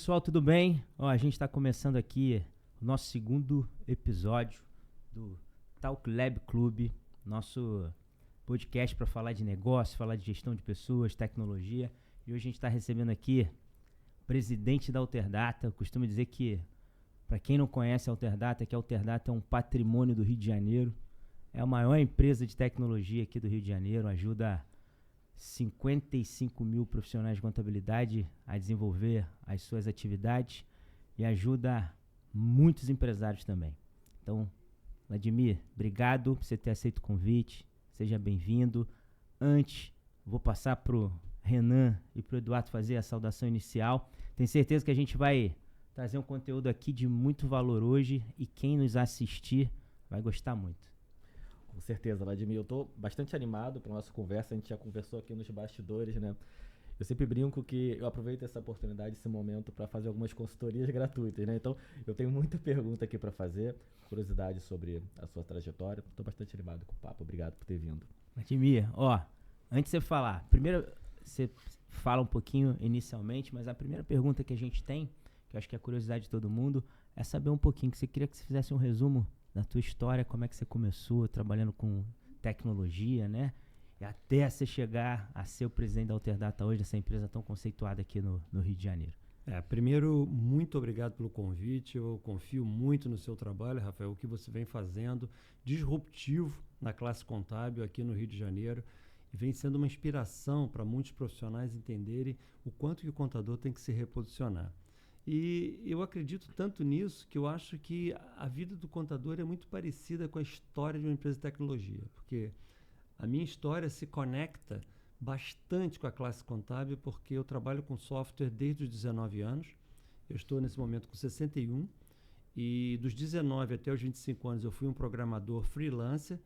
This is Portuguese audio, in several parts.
Pessoal, tudo bem? A gente está começando aqui o nosso segundo episódio do Talk Lab Club, nosso podcast para falar de negócio, falar de gestão de pessoas, tecnologia. E hoje a gente está recebendo aqui o presidente da Alterdata. Eu costumo dizer que, para quem não conhece a Alterdata, que a Alterdata é um patrimônio do Rio de Janeiro. É a maior empresa de tecnologia aqui do Rio de Janeiro, ajuda 55 mil profissionais de contabilidade a desenvolver as suas atividades e ajuda muitos empresários também. Então, Vladimir, obrigado por você ter aceito o convite, seja bem-vindo. Antes, vou passar para o Renan e para o Eduardo fazer a saudação inicial. Tenho certeza que a gente vai trazer um conteúdo aqui de muito valor hoje e quem nos assistir vai gostar muito. Com certeza, Vladimir. Eu estou bastante animado para a nossa conversa. A gente já conversou aqui nos bastidores, né? Eu sempre brinco que eu aproveito essa oportunidade, esse momento, para fazer algumas consultorias gratuitas, né? Então, eu tenho muita pergunta aqui para fazer, curiosidade sobre a sua trajetória. Estou bastante animado com o papo. Obrigado por ter vindo. Vladimir, antes de você falar, primeiro você fala um pouquinho inicialmente, mas a primeira pergunta que a gente tem, que eu acho que é a curiosidade de todo mundo, é saber um pouquinho, que você queria que você fizesse um resumo da tua história, como é que você começou trabalhando com tecnologia, né? E até você chegar a ser o presidente da Alterdata hoje, essa empresa tão conceituada aqui no Rio de Janeiro. Primeiro, muito obrigado pelo convite. Eu confio muito no seu trabalho, Rafael, o que você vem fazendo, disruptivo na classe contábil aqui no Rio de Janeiro, e vem sendo uma inspiração para muitos profissionais entenderem o quanto que o contador tem que se reposicionar. E eu acredito tanto nisso que eu acho que a vida do contador é muito parecida com a história de uma empresa de tecnologia, porque a minha história se conecta bastante com a classe contábil, porque eu trabalho com software desde os 19 anos. Eu estou nesse momento com 61 e dos 19 até os 25 anos eu fui um programador freelancer,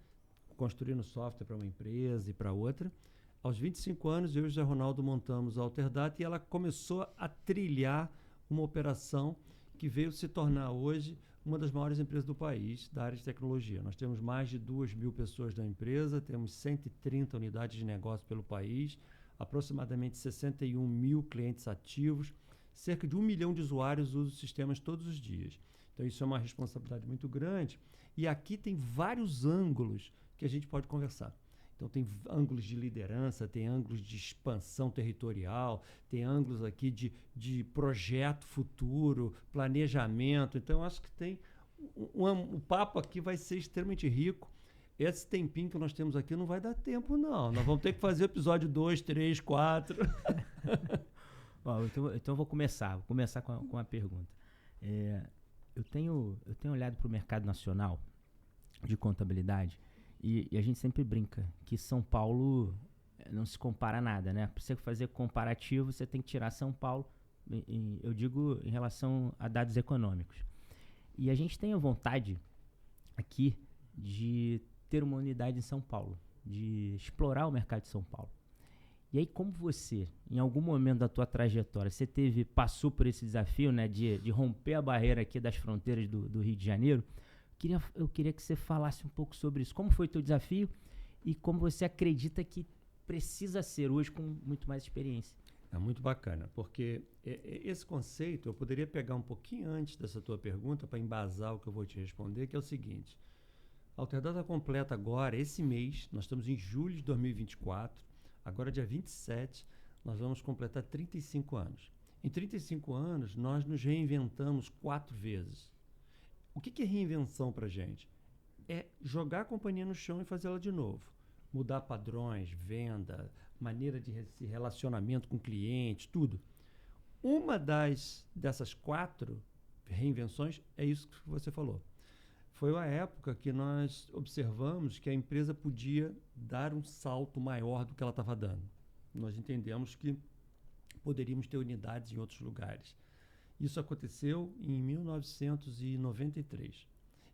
construindo software para uma empresa e para outra. Aos 25 anos eu e o José Ronaldo montamos a Alterdata e ela começou a trilhar uma operação que veio se tornar hoje uma das maiores empresas do país da área de tecnologia. Nós temos mais de 2.000 pessoas na empresa, temos 130 unidades de negócio pelo país, aproximadamente 61 mil clientes ativos, cerca de 1 milhão de usuários usam os sistemas todos os dias. Então isso é uma responsabilidade muito grande e aqui tem vários ângulos que a gente pode conversar. Então tem ângulos de liderança, tem ângulos de expansão territorial, tem ângulos aqui de projeto futuro, planejamento. Então eu acho que tem o papo aqui vai ser extremamente rico. Esse tempinho que nós temos aqui não vai dar tempo, não. Nós vamos ter que fazer o episódio 2, 3, 4. Então eu vou começar com a pergunta. Eu tenho olhado para o mercado nacional de contabilidade. E a gente sempre brinca que São Paulo não se compara a nada, né? Para você fazer comparativo, você tem que tirar São Paulo, eu digo em relação a dados econômicos. E a gente tem a vontade aqui de ter uma unidade em São Paulo, de explorar o mercado de São Paulo. E aí, como você, em algum momento da tua trajetória, você passou por esse desafio, né, de romper a barreira aqui das fronteiras do Rio de Janeiro, eu queria que você falasse um pouco sobre isso. Como foi o teu desafio e como você acredita que precisa ser hoje com muito mais experiência? É muito bacana, porque esse conceito eu poderia pegar um pouquinho antes dessa tua pergunta para embasar o que eu vou te responder, que é o seguinte. A Alterdata completa agora, esse mês, nós estamos em julho de 2024, agora dia 27, nós vamos completar 35 anos. Em 35 anos, nós nos reinventamos 4 vezes. O que é reinvenção para a gente? É jogar a companhia no chão e fazer ela de novo. Mudar padrões, venda, maneira de relacionamento com clientes, tudo. Uma dessas 4 reinvenções é isso que você falou. Foi uma época que nós observamos que a empresa podia dar um salto maior do que ela estava dando. Nós entendemos que poderíamos ter unidades em outros lugares. Isso aconteceu em 1993.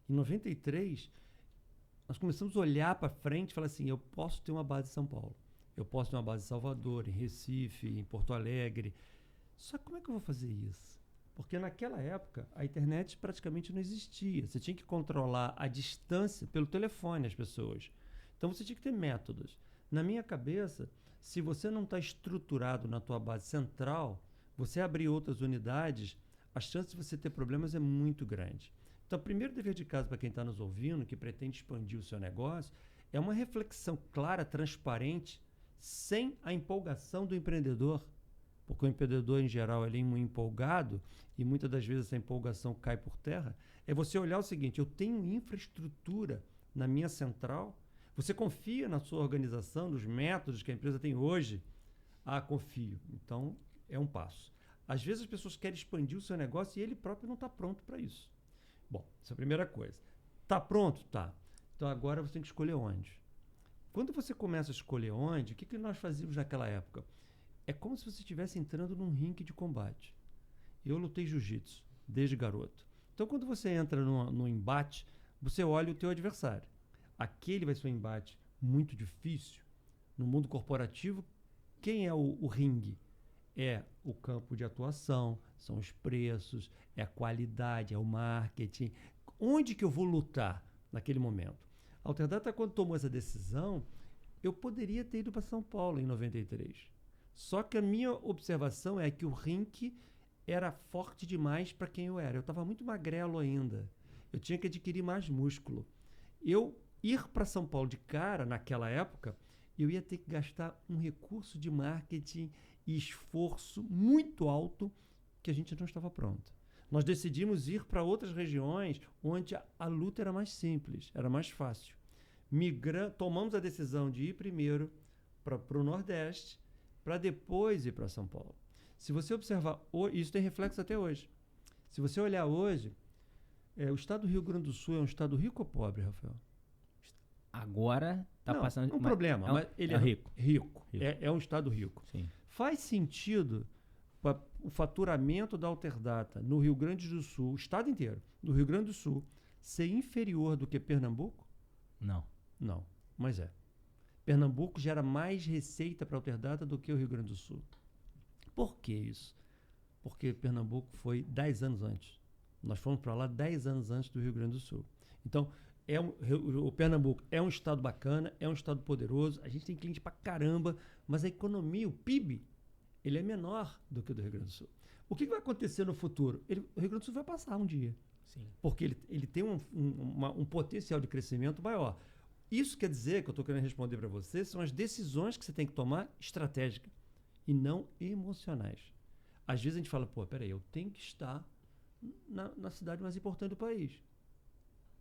Em 93, nós começamos a olhar para frente e falar assim, eu posso ter uma base em São Paulo, eu posso ter uma base em Salvador, em Recife, em Porto Alegre. Só que como é que eu vou fazer isso? Porque naquela época a internet praticamente não existia. Você tinha que controlar a distância pelo telefone as pessoas. Então você tinha que ter métodos. Na minha cabeça, se você não está estruturado na tua base central, você abrir outras unidades, a chance de você ter problemas é muito grande. Então, o primeiro dever de casa para quem está nos ouvindo, que pretende expandir o seu negócio, é uma reflexão clara, transparente, sem a empolgação do empreendedor, porque o empreendedor, em geral, ele é muito empolgado e muitas das vezes essa empolgação cai por terra. É você olhar o seguinte: eu tenho infraestrutura na minha central, você confia na sua organização, nos métodos que a empresa tem hoje? Ah, confio. Então, é um passo. Às vezes as pessoas querem expandir o seu negócio e ele próprio não está pronto para isso. Bom, essa é a primeira coisa. Está pronto? Tá. Então agora você tem que escolher onde. Quando você começa a escolher onde, o que nós fazíamos naquela época? É como se você estivesse entrando num ringue de combate. Eu lutei jiu-jitsu desde garoto. Então quando você entra no embate, você olha o teu adversário. Aquele vai ser um embate muito difícil. No mundo corporativo, quem é o ringue? É o campo de atuação, são os preços, é a qualidade, é o marketing. Onde que eu vou lutar naquele momento? A Alterdata, quando tomou essa decisão, eu poderia ter ido para São Paulo em 93. Só que a minha observação é que o ringue era forte demais para quem eu era. Eu estava muito magrelo ainda. Eu tinha que adquirir mais músculo. Eu ir para São Paulo de cara, naquela época, eu ia ter que gastar um recurso de marketing e esforço muito alto que a gente não estava pronto. Nós decidimos ir para outras regiões onde a luta era mais simples, era mais fácil. Tomamos a decisão de ir primeiro para o Nordeste, para depois ir para São Paulo. Se você observar, isso tem reflexo até hoje. Se você olhar hoje, o estado do Rio Grande do Sul é um estado rico ou pobre, Rafael? Agora está passando... Um problema, mas ele é rico. Rico. É um estado rico. Sim. Faz sentido o faturamento da Alterdata no Rio Grande do Sul, o estado inteiro, no Rio Grande do Sul, ser inferior do que Pernambuco? Não. Não, mas é. Pernambuco gera mais receita para a Alterdata do que o Rio Grande do Sul. Por que isso? Porque Pernambuco foi 10 anos antes. Nós fomos para lá 10 anos antes do Rio Grande do Sul. Então, o Pernambuco é um estado bacana, é um estado poderoso, a gente tem cliente pra caramba, mas a economia, o PIB, ele é menor do que o do Rio Grande do Sul. O que vai acontecer no futuro? O Rio Grande do Sul vai passar um dia. Sim. Porque ele tem um potencial de crescimento maior. Isso quer dizer, que eu estou querendo responder para você, são as decisões que você tem que tomar estratégicas e não emocionais. Às vezes a gente fala, peraí, eu tenho que estar na cidade mais importante do país.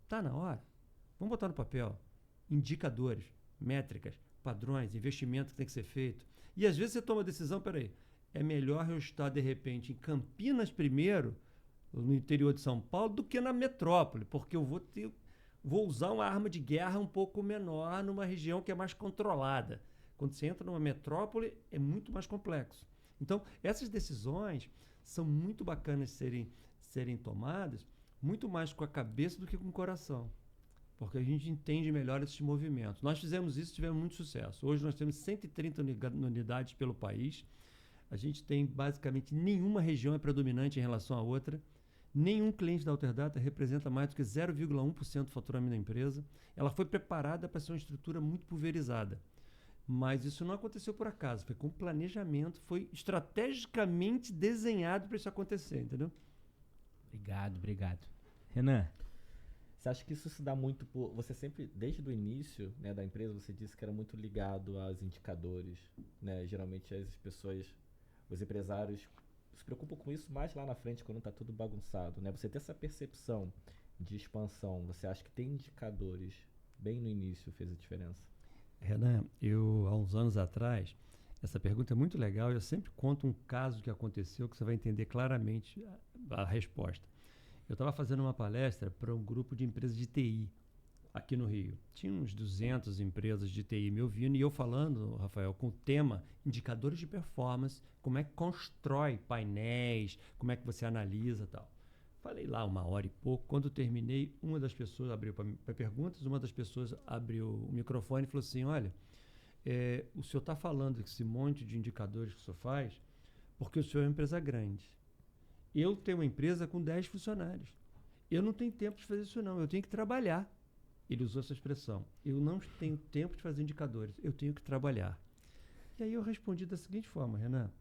Está na hora. Vamos botar no papel indicadores, métricas, padrões, investimento que tem que ser feito. E às vezes você toma a decisão, peraí, é melhor eu estar de repente em Campinas primeiro, no interior de São Paulo, do que na metrópole, porque eu vou usar uma arma de guerra um pouco menor numa região que é mais controlada. Quando você entra numa metrópole, é muito mais complexo. Então, essas decisões são muito bacanas serem tomadas, muito mais com a cabeça do que com o coração, porque a gente entende melhor esses movimentos. Nós fizemos isso e tivemos muito sucesso. Hoje nós temos 130 unidades pelo país. A gente tem basicamente nenhuma região é predominante em relação à outra. Nenhum cliente da Alterdata representa mais do que 0,1% do faturamento da empresa. Ela foi preparada para ser uma estrutura muito pulverizada. Mas isso não aconteceu por acaso. Foi com planejamento, foi estrategicamente desenhado para isso acontecer, entendeu? Obrigado. Renan? Você acha que isso se dá muito por... Você sempre, desde o início, né, da empresa, você disse que era muito ligado aos indicadores, né? Geralmente as pessoas, os empresários se preocupam com isso mais lá na frente, quando está tudo bagunçado, né? Você ter essa percepção de expansão, você acha que ter indicadores bem no início fez a diferença? Renan, há uns anos atrás, essa pergunta é muito legal, eu sempre conto um caso que aconteceu que você vai entender claramente a resposta. Eu estava fazendo uma palestra para um grupo de empresas de TI aqui no Rio. Tinha uns 200 empresas de TI me ouvindo e eu falando, Rafael, com o tema indicadores de performance, como é que constrói painéis, como é que você analisa e tal. Falei lá 1h e pouco. Quando terminei, uma das pessoas abriu para perguntas, uma das pessoas abriu o microfone e falou assim, olha, o senhor está falando esse monte de indicadores que o senhor faz porque o senhor é uma empresa grande. Eu tenho uma empresa com 10 funcionários. Eu não tenho tempo de fazer isso não, eu tenho que trabalhar. Ele usou essa expressão. Eu não tenho tempo de fazer indicadores, eu tenho que trabalhar. E aí eu respondi da seguinte forma, Renan.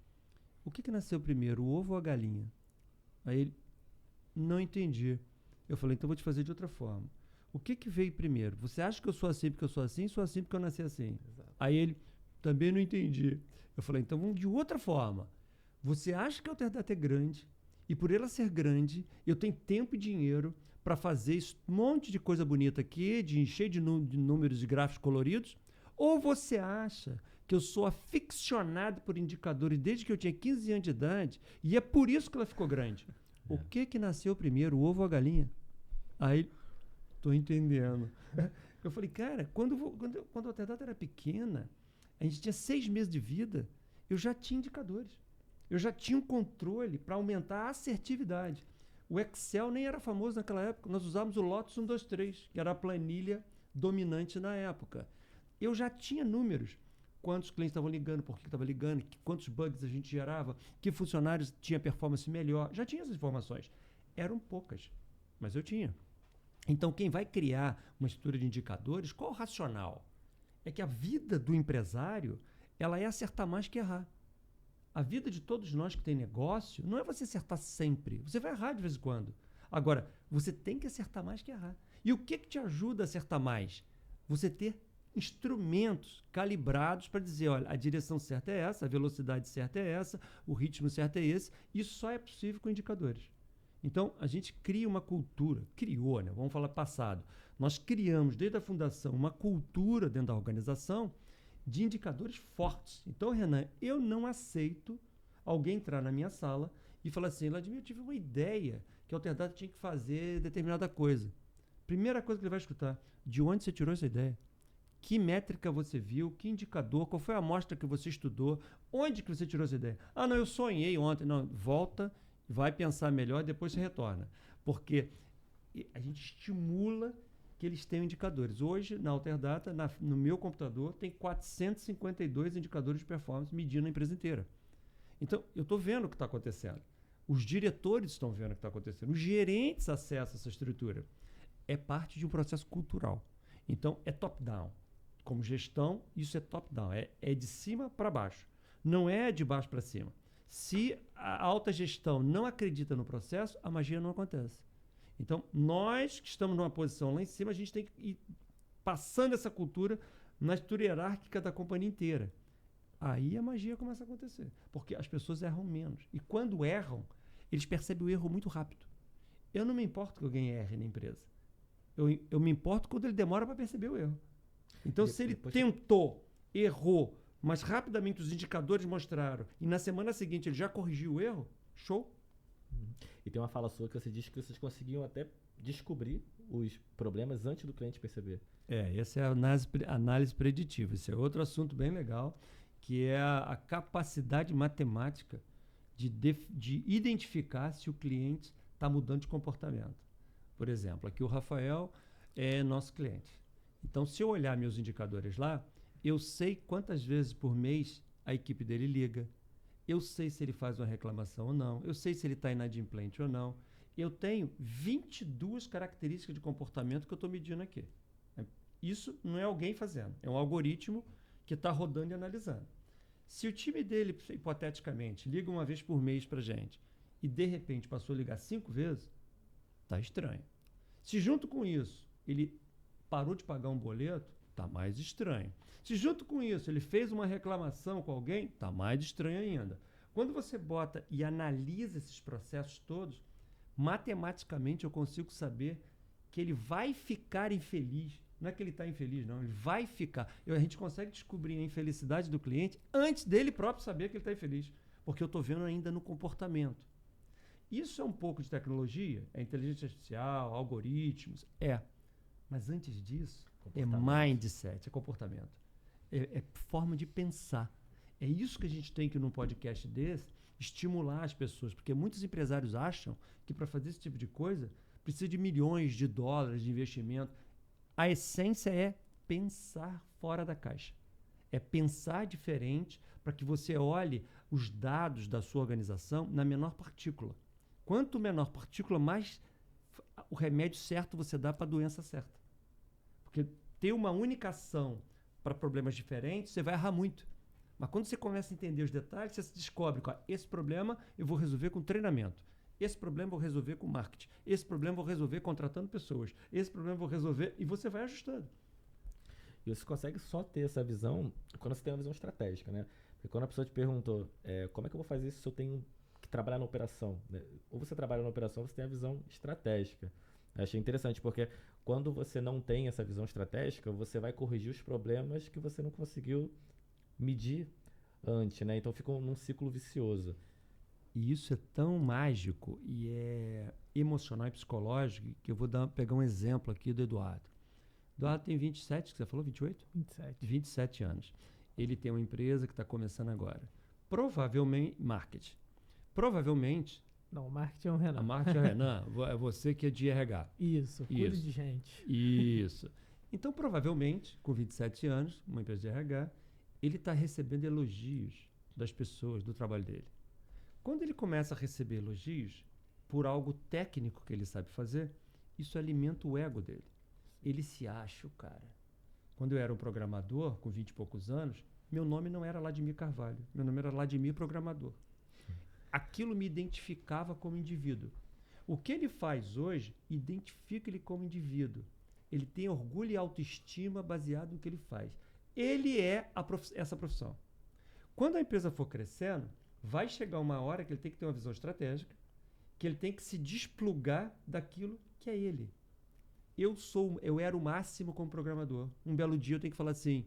o que nasceu primeiro, o ovo ou a galinha? Aí ele, não entendi. Eu falei, então vou te fazer de outra forma. O que veio primeiro? Você acha que eu sou assim porque eu sou assim porque eu nasci assim? Exato. Aí ele, também não entendi. Eu falei, então vamos de outra forma. Você acha que a Alterdata é grande e por ela ser grande, eu tenho tempo e dinheiro para fazer esse monte de coisa bonita aqui, de encher de números e gráficos coloridos? Ou você acha que eu sou aficionado por indicadores desde que eu tinha 15 anos de idade e é por isso que ela ficou grande? O que nasceu primeiro, o ovo ou a galinha? Aí, tô entendendo. Eu falei, cara, quando a Alterdata era pequena, a gente tinha 6 meses de vida, eu já tinha indicadores. Eu já tinha um controle para aumentar a assertividade. O Excel nem era famoso naquela época. Nós usávamos o Lotus 123, que era a planilha dominante na época. Eu já tinha números. Quantos clientes estavam ligando, por que estavam ligando, quantos bugs a gente gerava, que funcionários tinham performance melhor. Já tinha essas informações. Eram poucas, mas eu tinha. Então, quem vai criar uma estrutura de indicadores, qual o racional? É que a vida do empresário, ela é acertar mais que errar. A vida de todos nós que tem negócio não é você acertar sempre. Você vai errar de vez em quando. Agora, você tem que acertar mais que errar. E o que te ajuda a acertar mais? Você ter instrumentos calibrados para dizer, olha, a direção certa é essa, a velocidade certa é essa, o ritmo certo é esse. Isso só é possível com indicadores. Então, a gente cria uma cultura, criou, né? Vamos falar passado. Nós criamos, desde a fundação, uma cultura dentro da organização de indicadores fortes. Então, Renan, eu não aceito alguém entrar na minha sala e falar assim, Vladimir, eu tive uma ideia que a Alterdata tinha que fazer determinada coisa. Primeira coisa que ele vai escutar, de onde você tirou essa ideia? Que métrica você viu? Que indicador? Qual foi a amostra que você estudou? Onde que você tirou essa ideia? Ah, não, eu sonhei ontem. Não, volta, vai pensar melhor e depois você retorna. Porque a gente estimula que eles tenham indicadores. Hoje, na Alterdata, no meu computador, tem 452 indicadores de performance medindo a empresa inteira. Então, eu estou vendo o que está acontecendo. Os diretores estão vendo o que está acontecendo. Os gerentes acessam essa estrutura. É parte de um processo cultural. Então, é top-down. Como gestão, isso é top-down. É de cima para baixo. Não é de baixo para cima. Se a alta gestão não acredita no processo, a magia não acontece. Então, nós que estamos numa posição lá em cima, a gente tem que ir passando essa cultura na estrutura hierárquica da companhia inteira. Aí a magia começa a acontecer. Porque as pessoas erram menos. E quando erram, eles percebem o erro muito rápido. Eu não me importo que alguém erre na empresa. Eu me importo quando ele demora para perceber o erro. Então, se ele tentou, errou, mas rapidamente os indicadores mostraram, e na semana seguinte ele já corrigiu o erro, show. E tem uma fala sua que você disse que vocês conseguiam até descobrir os problemas antes do cliente perceber. Essa é a análise preditiva. Esse é outro assunto bem legal, que é a capacidade matemática de identificar se o cliente está mudando de comportamento. Por exemplo, aqui o Rafael é nosso cliente. Então, se eu olhar meus indicadores lá, eu sei quantas vezes por mês a equipe dele liga. Eu sei se ele faz uma reclamação ou não. Eu sei se ele está inadimplente ou não. Eu tenho 22 características de comportamento que eu estou medindo aqui. Isso não é alguém fazendo. É um algoritmo que está rodando e analisando. Se o time dele, hipoteticamente, liga uma vez por mês para a gente e, de repente, passou a ligar 5 vezes, está estranho. Se junto com isso ele parou de pagar um boleto, está mais estranho. Se junto com isso ele fez uma reclamação com alguém, está mais estranho ainda. Quando você bota e analisa esses processos todos, matematicamente eu consigo saber que ele vai ficar infeliz. Não é que ele está infeliz, não. Ele vai ficar. A gente consegue descobrir a infelicidade do cliente antes dele próprio saber que ele está infeliz. Porque eu estou vendo ainda no comportamento. Isso é um pouco de tecnologia? É inteligência artificial, algoritmos? Mas antes disso, é mindset, é comportamento. É forma de pensar. É isso que a gente tem que, num podcast desse, estimular as pessoas. Porque muitos empresários acham que para fazer esse tipo de coisa, precisa de milhões de dólares de investimento. A essência é pensar fora da caixa. É pensar diferente para que você olhe os dados da sua organização na menor partícula. Quanto menor partícula, mais o remédio certo você dá para a doença certa. Porque ter uma única ação para problemas diferentes, você vai errar muito. Mas quando você começa a entender os detalhes, você descobre que esse problema eu vou resolver com treinamento. Esse problema eu vou resolver com marketing. Esse problema eu vou resolver contratando pessoas. Esse problema eu vou resolver... E você vai ajustando. E você consegue só ter essa visão quando você tem uma visão estratégica, né? Porque quando a pessoa te perguntou, como é que eu vou fazer isso se eu tenho que trabalhar na operação? Né? Ou você trabalha na operação, você tem a visão estratégica. Eu achei interessante, porque quando você não tem essa visão estratégica, você vai corrigir os problemas que você não conseguiu medir antes, né? Então fica num ciclo vicioso. E isso é tão mágico e é emocional e psicológico que eu vou pegar um exemplo aqui do Eduardo. Eduardo tem 27, que você falou, 28? 27. 27 anos. Ele tem uma empresa que está começando agora. Provavelmente, marketing. Provavelmente... Não, o marketing é o Renan. A marketing é o Renan, é você que é de RH. Isso, cuida de gente. Isso. Então, provavelmente, com 27 anos, uma empresa de RH, ele está recebendo elogios das pessoas, do trabalho dele. Quando ele começa a receber elogios por algo técnico que ele sabe fazer, isso alimenta o ego dele. Ele se acha o cara. Quando eu era um programador, com 20 e poucos anos, meu nome não era Ladimir Carvalho, meu nome era Ladimir Programador. Aquilo me identificava como indivíduo. O que ele faz hoje identifica ele como indivíduo. Ele tem orgulho e autoestima baseado no que ele faz. Ele é essa profissão. Quando a empresa for crescendo, vai chegar uma hora que ele tem que ter uma visão estratégica, que ele tem que se desplugar daquilo que é ele. Eu era o máximo como programador. Um belo dia eu tenho que falar assim,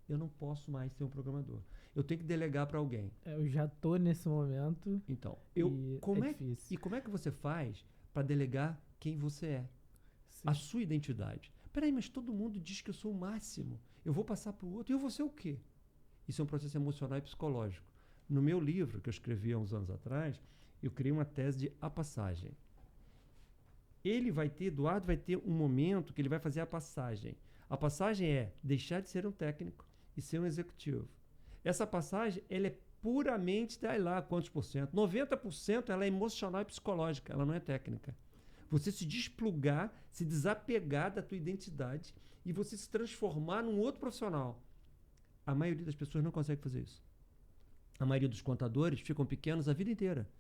eu não posso mais ser um programador. Eu tenho que delegar para alguém. Eu já tô nesse momento. Então, como é que você faz para delegar quem você é? Sim. A sua identidade. Peraí, mas todo mundo diz que eu sou o máximo. Eu vou passar para o outro e eu vou ser o quê? Isso é um processo emocional e psicológico. No meu livro, que eu escrevi há uns anos atrás, eu criei uma tese de a passagem. Eduardo vai ter um momento que ele vai fazer a passagem. A passagem é deixar de ser um técnico e ser um executivo. Essa passagem, ela é puramente, sei lá, quantos por cento? 90% ela é emocional e psicológica, ela não é técnica. Você se desplugar, se desapegar da tua identidade e você se transformar num outro profissional. A maioria das pessoas não consegue fazer isso. A maioria dos contadores ficam pequenos a vida inteira,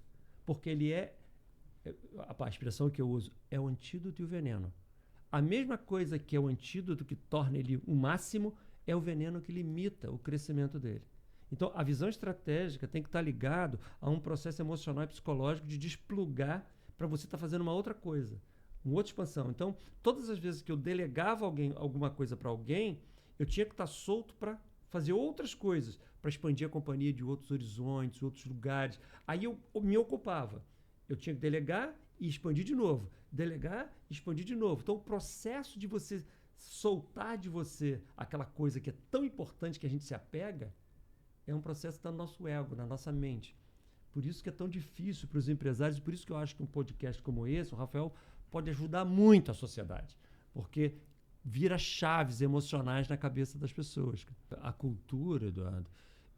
porque ele a expressão que eu uso é o antídoto e o veneno. A mesma coisa que é o antídoto que torna ele o máximo é o veneno que limita o crescimento dele. Então, a visão estratégica tem que estar ligado a um processo emocional e psicológico de desplugar para você estar fazendo uma outra coisa, uma outra expansão. Então, todas as vezes que eu delegava alguma coisa para alguém, eu tinha que estar solto para fazer outras coisas, para expandir a companhia de outros horizontes, outros lugares. Aí eu me ocupava. Eu tinha que delegar e expandir de novo. Delegar e expandir de novo. Então, o processo de você soltar de você aquela coisa que é tão importante que a gente se apega, é um processo que está no nosso ego, na nossa mente. Por isso que é tão difícil para os empresários, por isso que eu acho que um podcast como esse, o Rafael, pode ajudar muito a sociedade, porque vira chaves emocionais na cabeça das pessoas. A cultura, Eduardo,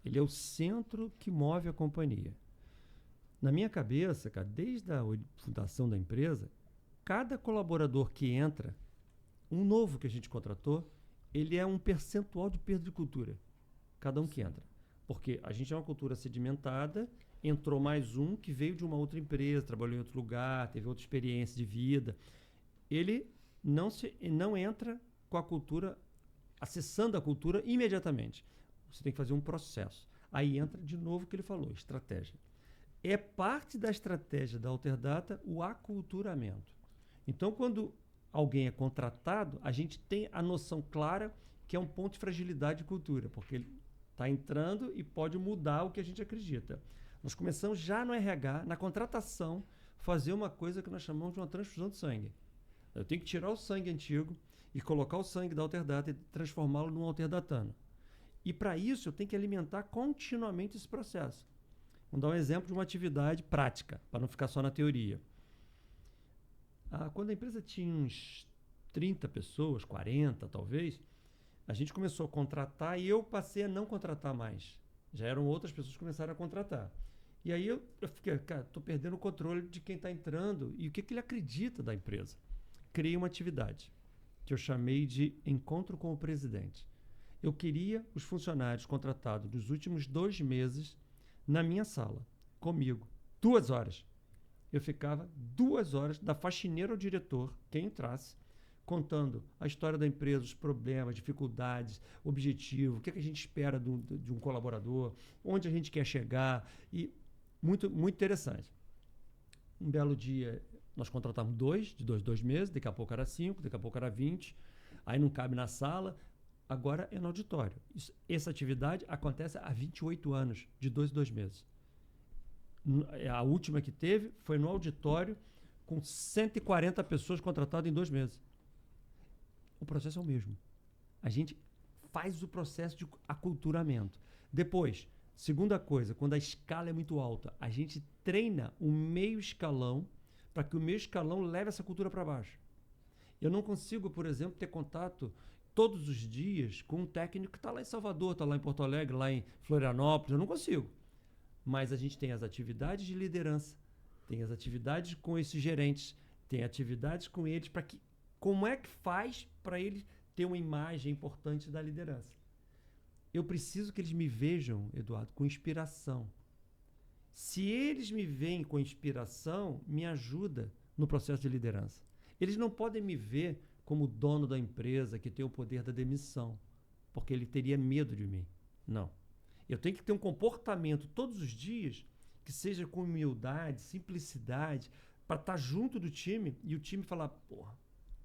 ele é o centro que move a companhia. Na minha cabeça, cara, desde a fundação da empresa, cada colaborador que entra, um novo que a gente contratou, ele é um percentual de perda de cultura. Cada um que entra. Porque a gente é uma cultura sedimentada, entrou mais um que veio de uma outra empresa, trabalhou em outro lugar, teve outra experiência de vida. Ele não entra com a cultura, acessando a cultura imediatamente. Você tem que fazer um processo. Aí entra de novo o que ele falou, estratégia. É parte da estratégia da Alterdata o aculturamento. Então, quando alguém é contratado, a gente tem a noção clara que é um ponto de fragilidade de cultura, porque ele está entrando e pode mudar o que a gente acredita. Nós começamos já no RH, na contratação, fazer uma coisa que nós chamamos de uma transfusão de sangue. Eu tenho que tirar o sangue antigo e colocar o sangue da Alterdata e transformá-lo num alterdatano. E para isso eu tenho que alimentar continuamente esse processo. Vamos dar um exemplo de uma atividade prática, para não ficar só na teoria. Quando a empresa tinha uns 30 pessoas, 40 talvez, a gente começou a contratar e eu passei a não contratar mais. Já eram outras pessoas que começaram a contratar. E aí eu fiquei, cara, estou perdendo o controle de quem está entrando e o que ele acredita da empresa. Criei uma atividade que eu chamei de Encontro com o Presidente. Eu queria os funcionários contratados nos últimos 2 meses na minha sala, comigo, 2 horas. Eu ficava 2 horas, da faxineira ao diretor, quem entrasse, contando a história da empresa, os problemas, dificuldades, objetivo, o que a gente espera de um colaborador, onde a gente quer chegar, e muito, muito interessante. Um belo dia, nós contratamos 2 meses, daqui a pouco era 5, daqui a pouco era 20, aí não cabe na sala, agora é no auditório. Essa atividade acontece há 28 anos, de 2 em 2 meses. A última que teve foi no auditório, com 140 pessoas contratadas em 2 meses. O processo é o mesmo. A gente faz o processo de aculturamento. Depois, segunda coisa, quando a escala é muito alta, a gente treina o meio escalão para que o meio escalão leve essa cultura para baixo. Eu não consigo, por exemplo, ter contato todos os dias com um técnico que está lá em Salvador, está lá em Porto Alegre, lá em Florianópolis. Eu não consigo. Mas a gente tem as atividades de liderança, tem as atividades com esses gerentes, tem atividades com eles para que como é que faz para eles ter uma imagem importante da liderança? Eu preciso que eles me vejam, Eduardo, com inspiração. Se eles me veem com inspiração, me ajuda no processo de liderança. Eles não podem me ver como dono da empresa que tem o poder da demissão, porque ele teria medo de mim. Não. Eu tenho que ter um comportamento todos os dias que seja com humildade, simplicidade, para estar junto do time e o time falar, porra,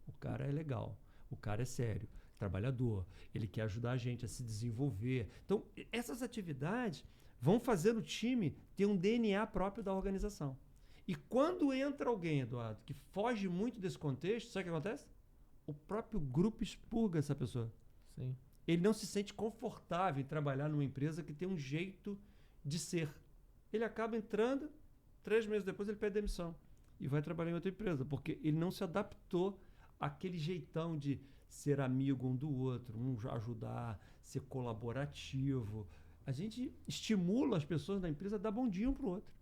o cara é legal, o cara é sério, trabalhador, ele quer ajudar a gente a se desenvolver. Então, essas atividades vão fazer o time ter um DNA próprio da organização. E quando entra alguém, Eduardo, que foge muito desse contexto, sabe o que acontece? O próprio grupo expurga essa pessoa. Sim. Ele não se sente confortável em trabalhar numa empresa que tem um jeito de ser. Ele acaba entrando, 3 meses depois ele pede demissão e vai trabalhar em outra empresa, porque ele não se adaptou àquele jeitão de ser amigo um do outro, um ajudar, ser colaborativo. A gente estimula as pessoas da empresa a dar bom dia um para o outro.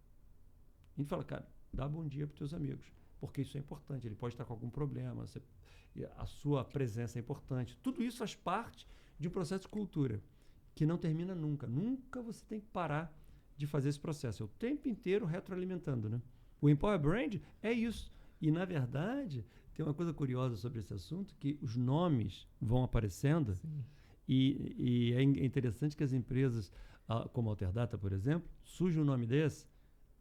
A gente fala, cara, dá bom dia para os teus amigos, porque isso é importante. Ele pode estar com algum problema, a sua presença é importante. Tudo isso faz parte de um processo de cultura que não termina nunca. Nunca você tem que parar de fazer esse processo. É o tempo inteiro retroalimentando, né? O Empower Brand é isso. E, na verdade, tem uma coisa curiosa sobre esse assunto, que os nomes vão aparecendo. Sim. E é interessante que as empresas, como a Alterdata, por exemplo, surge um nome desse,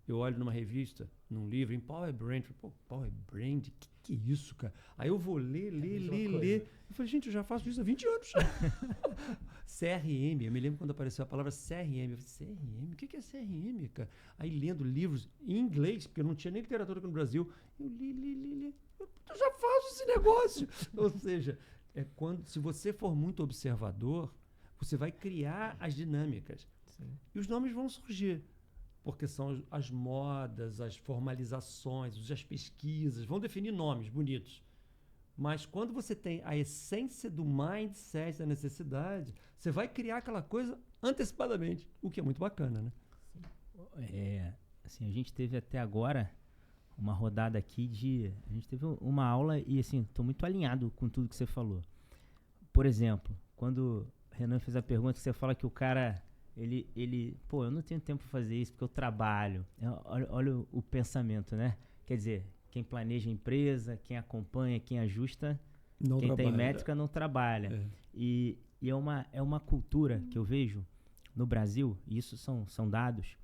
eu olho numa revista, num livro, Empower Brand, pô, Empower Brand, que é isso, cara? Aí eu vou ler. Eu falei, gente, eu já faço isso há 20 anos. CRM, eu me lembro quando apareceu a palavra CRM. Eu falei, CRM? O que é CRM, cara? Aí lendo livros em inglês, porque eu não tinha nem literatura aqui no Brasil, eu li. Eu já faço esse negócio. Ou seja, se você for muito observador, você vai criar as dinâmicas. Sim. E os nomes vão surgir. Porque são as modas, as formalizações, as pesquisas, vão definir nomes bonitos. Mas quando você tem a essência do mindset, da necessidade, você vai criar aquela coisa antecipadamente, o que é muito bacana, né? Assim, a gente teve até agora uma rodada aqui a gente teve uma aula e, assim, estou muito alinhado com tudo que você falou. Por exemplo, quando o Renan fez a pergunta, você fala que o cara... Pô, eu não tenho tempo para fazer isso porque eu trabalho. Olha o pensamento, né? Quer dizer, quem planeja a empresa, quem acompanha, quem ajusta, não quem trabalha. tem métrica não trabalha. E é uma cultura que eu vejo no Brasil, e isso são dados,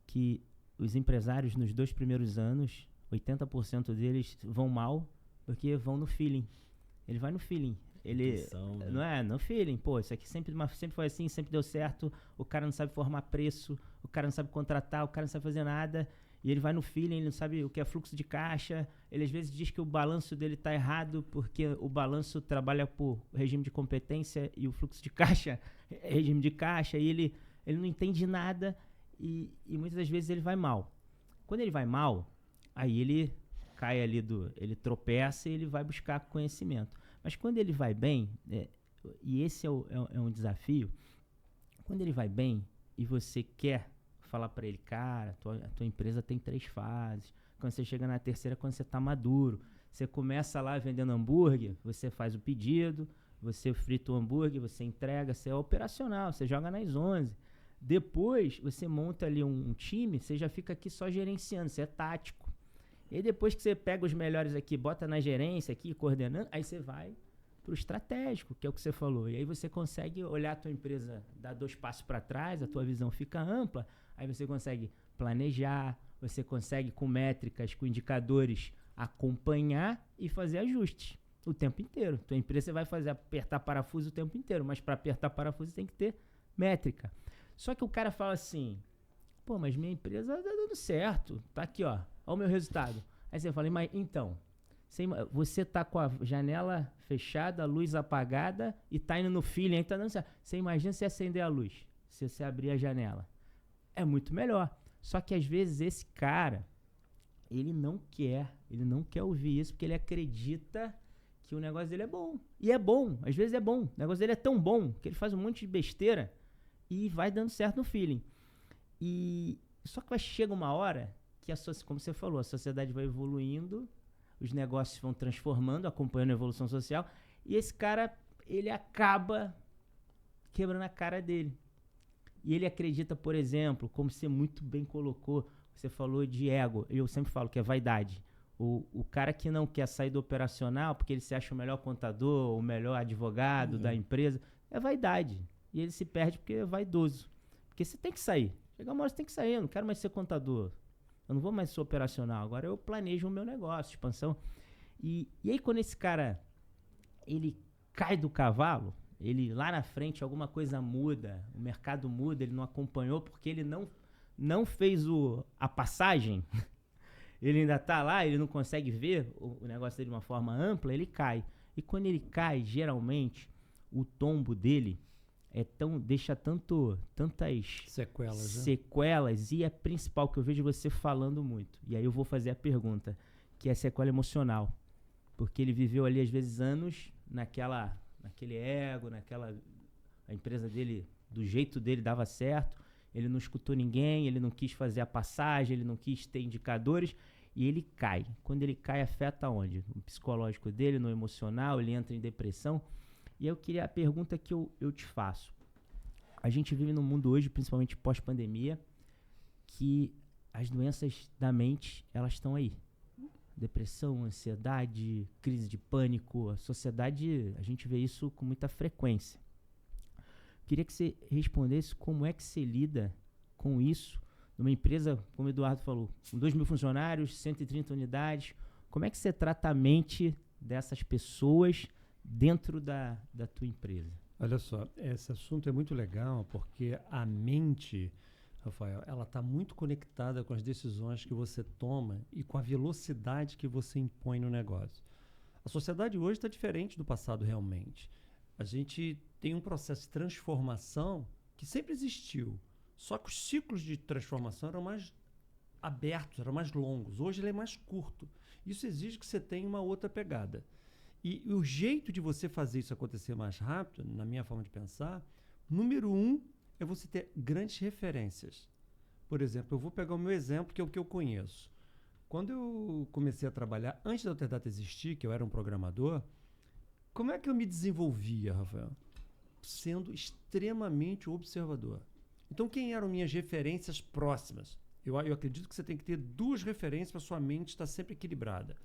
que os empresários nos 2 primeiros anos, 80% deles vão mal porque vão no feeling. Ele vai no feeling. Intuição, né? Não é no feeling, pô, isso aqui sempre foi assim, sempre deu certo, o cara não sabe formar preço, o cara não sabe contratar, o cara não sabe fazer nada, e ele vai no feeling, ele não sabe o que é fluxo de caixa, ele às vezes diz que o balanço dele tá errado, porque o balanço trabalha por regime de competência e o fluxo de caixa é regime de caixa, e ele não entende nada, e muitas das vezes ele vai mal. Quando ele vai mal, aí ele cai ali ele tropeça e ele vai buscar conhecimento. Mas quando ele vai bem, e esse é um desafio, quando ele vai bem e você quer falar para ele, cara, a tua empresa tem 3 fases, quando você chega na terceira, quando você está maduro, você começa lá vendendo hambúrguer, você faz o pedido, você frita o hambúrguer, você entrega, você é operacional, você joga nas 11. Depois, você monta ali um time, você já fica aqui só gerenciando, você é tático. E aí depois que você pega os melhores aqui, bota na gerência aqui, coordenando, aí você vai pro estratégico, que é o que você falou. E aí você consegue olhar a tua empresa, dar 2 passos para trás, a tua visão fica ampla, aí você consegue planejar, você consegue com métricas, com indicadores, acompanhar e fazer ajustes o tempo inteiro. Tua empresa você vai fazer apertar parafuso o tempo inteiro, mas para apertar parafuso tem que ter métrica. Só que o cara fala assim, pô, mas minha empresa tá dando certo, tá aqui, ó o meu resultado. Aí você fala, mas então, você tá com a janela fechada, a luz apagada e tá indo no feeling, aí tá dando certo. Você imagina se acender a luz, se você abrir a janela. É muito melhor. Só que às vezes esse cara, ele não quer ouvir isso porque ele acredita que o negócio dele é bom. E é bom, às vezes é bom. O negócio dele é tão bom que ele faz um monte de besteira e vai dando certo no feeling. E só que chega uma hora que, como você falou, a sociedade vai evoluindo, os negócios vão transformando, acompanhando a evolução social, e esse cara, ele acaba quebrando a cara dele. E ele acredita, por exemplo, como você muito bem colocou, você falou de ego, eu sempre falo que é vaidade. O cara que não quer sair do operacional porque ele se acha o melhor contador, o melhor advogado da empresa, é vaidade. E ele se perde porque é vaidoso. Porque você tem que sair. Chega uma hora você tem que sair, eu não quero mais ser contador. Eu não vou mais ser operacional, agora eu planejo o meu negócio, expansão. E aí quando esse cara, ele cai do cavalo, ele lá na frente alguma coisa muda, o mercado muda, ele não acompanhou porque ele não fez a passagem, ele ainda tá lá, ele não consegue ver o negócio dele de uma forma ampla, ele cai. E quando ele cai, geralmente, o tombo dele deixa tantas sequelas, e é principal que eu vejo você falando muito. E aí eu vou fazer a pergunta, que é a sequela emocional. Porque ele viveu ali, às vezes, anos naquele ego, a empresa dele, do jeito dele, dava certo, ele não escutou ninguém, ele não quis fazer a passagem, ele não quis ter indicadores, e ele cai. Quando ele cai, afeta onde? No psicológico dele, no emocional, ele entra em depressão. E aí a pergunta que eu te faço. A gente vive num mundo hoje, principalmente pós-pandemia, que as doenças da mente, elas estão aí. Depressão, ansiedade, crise de pânico. A sociedade, a gente vê isso com muita frequência. Queria que você respondesse como é que você lida com isso numa empresa, como o Eduardo falou, com 2.000 funcionários, 130 unidades. Como é que você trata a mente dessas pessoas dentro da tua empresa? Olha só, esse assunto é muito legal porque a mente, Rafael, ela está muito conectada com as decisões que você toma e com a velocidade que você impõe no negócio. A sociedade hoje está diferente do passado realmente. A gente tem um processo de transformação que sempre existiu, só que os ciclos de transformação eram mais abertos, eram mais longos. Hoje ele é mais curto. Isso exige que você tenha uma outra pegada. E o jeito de você fazer isso acontecer mais rápido, na minha forma de pensar, número 1 é você ter grandes referências. Por exemplo, eu vou pegar o meu exemplo, que é o que eu conheço. Quando eu comecei a trabalhar, antes da Alterdata existir, que eu era um programador, como é que eu me desenvolvia, Rafael? Sendo extremamente observador. Então, quem eram minhas referências próximas? Eu acredito que você tem que ter 2 referências para sua mente estar sempre equilibrada.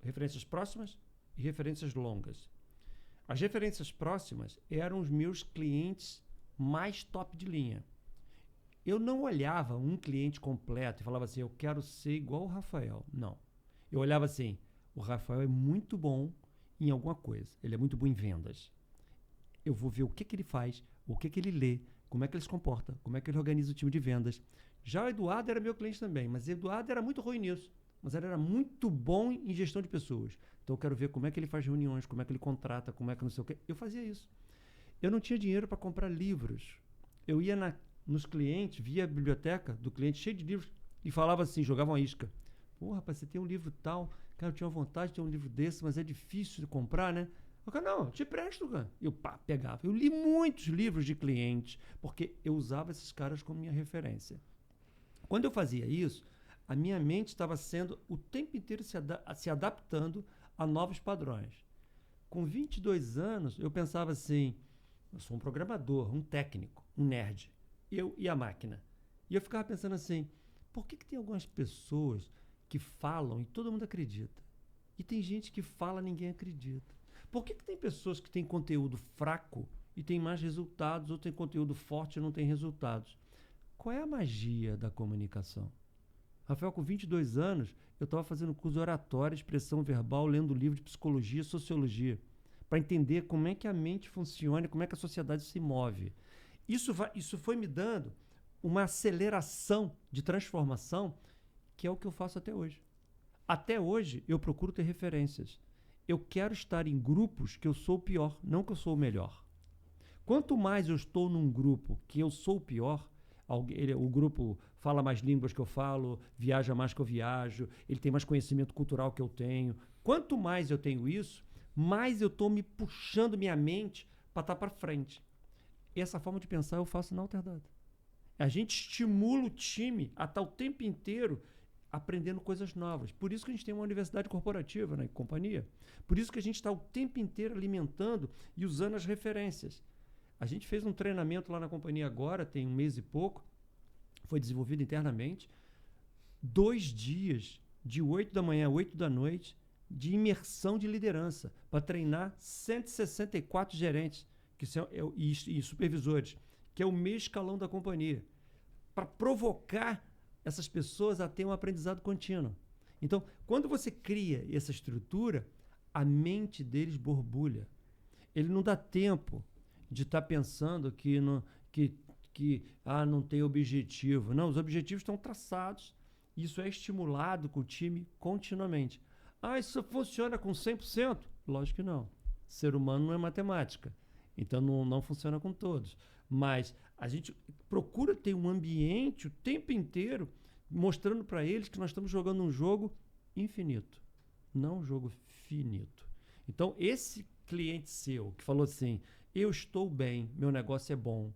Referências próximas e referências longas. As referências próximas eram os meus clientes mais top de linha. Eu não olhava um cliente completo e falava assim, eu quero ser igual o Rafael. Não. Eu olhava assim, o Rafael é muito bom em alguma coisa. Ele é muito bom em vendas. Eu vou ver o que ele faz, o que ele lê, como é que ele se comporta, como é que ele organiza o time de vendas. Já o Eduardo era meu cliente também, mas o Eduardo era muito ruim nisso. Mas ele era muito bom em gestão de pessoas. Então eu quero ver como é que ele faz reuniões, como é que ele contrata, como é que não sei o quê. Eu fazia isso. Eu não tinha dinheiro para comprar livros. Eu ia nos clientes, via a biblioteca do cliente cheio de livros e falava assim, jogava uma isca. Pô, rapaz, você tem um livro tal. Cara, eu tinha vontade de ter um livro desse, mas é difícil de comprar, né? Eu falei, não, eu te presto, cara. Eu pegava. Eu li muitos livros de clientes, porque eu usava esses caras como minha referência. Quando eu fazia isso, a minha mente estava sendo o tempo inteiro se adaptando a novos padrões. Com 22 anos, eu pensava assim, eu sou um programador, um técnico, um nerd, eu e a máquina. E eu ficava pensando assim, por que tem algumas pessoas que falam e todo mundo acredita? E tem gente que fala e ninguém acredita. Por que tem pessoas que têm conteúdo fraco e têm mais resultados, ou têm conteúdo forte e não têm resultados? Qual é a magia da comunicação? Rafael, com 22 anos, eu estava fazendo curso de oratória, expressão verbal, lendo livro de psicologia e sociologia, para entender como é que a mente funciona e como é que a sociedade se move. Isso foi me dando uma aceleração de transformação, que é o que eu faço até hoje. Até hoje, eu procuro ter referências. Eu quero estar em grupos que eu sou o pior, não que eu sou o melhor. Quanto mais eu estou num grupo que eu sou o pior, o grupo fala mais línguas que eu falo, viaja mais que eu viajo, ele tem mais conhecimento cultural que eu tenho. Quanto mais eu tenho isso, mais eu estou me puxando minha mente para estar para frente. Essa forma de pensar eu faço na Alterdata. A gente estimula o time a estar o tempo inteiro aprendendo coisas novas. Por isso que a gente tem uma universidade corporativa na companhia. Por isso que a gente está o tempo inteiro alimentando e usando as referências. A gente fez um treinamento lá na companhia agora, tem 1 mês e pouco, foi desenvolvido internamente, 2 dias, de 8 da manhã a 8 da noite, de imersão de liderança, para treinar 164 gerentes e supervisores, que é o meio escalão da companhia, para provocar essas pessoas a ter um aprendizado contínuo. Então, quando você cria essa estrutura, a mente deles borbulha. Ele não dá tempo de estar pensando que não tem objetivo. Não, os objetivos estão traçados. Isso é estimulado com o time continuamente. Isso funciona com 100%? Lógico que não. Ser humano não é matemática. Então não funciona com todos. Mas a gente procura ter um ambiente o tempo inteiro mostrando para eles que nós estamos jogando um jogo infinito, não um jogo finito. Então, esse cliente seu que falou assim, eu estou bem, meu negócio é bom,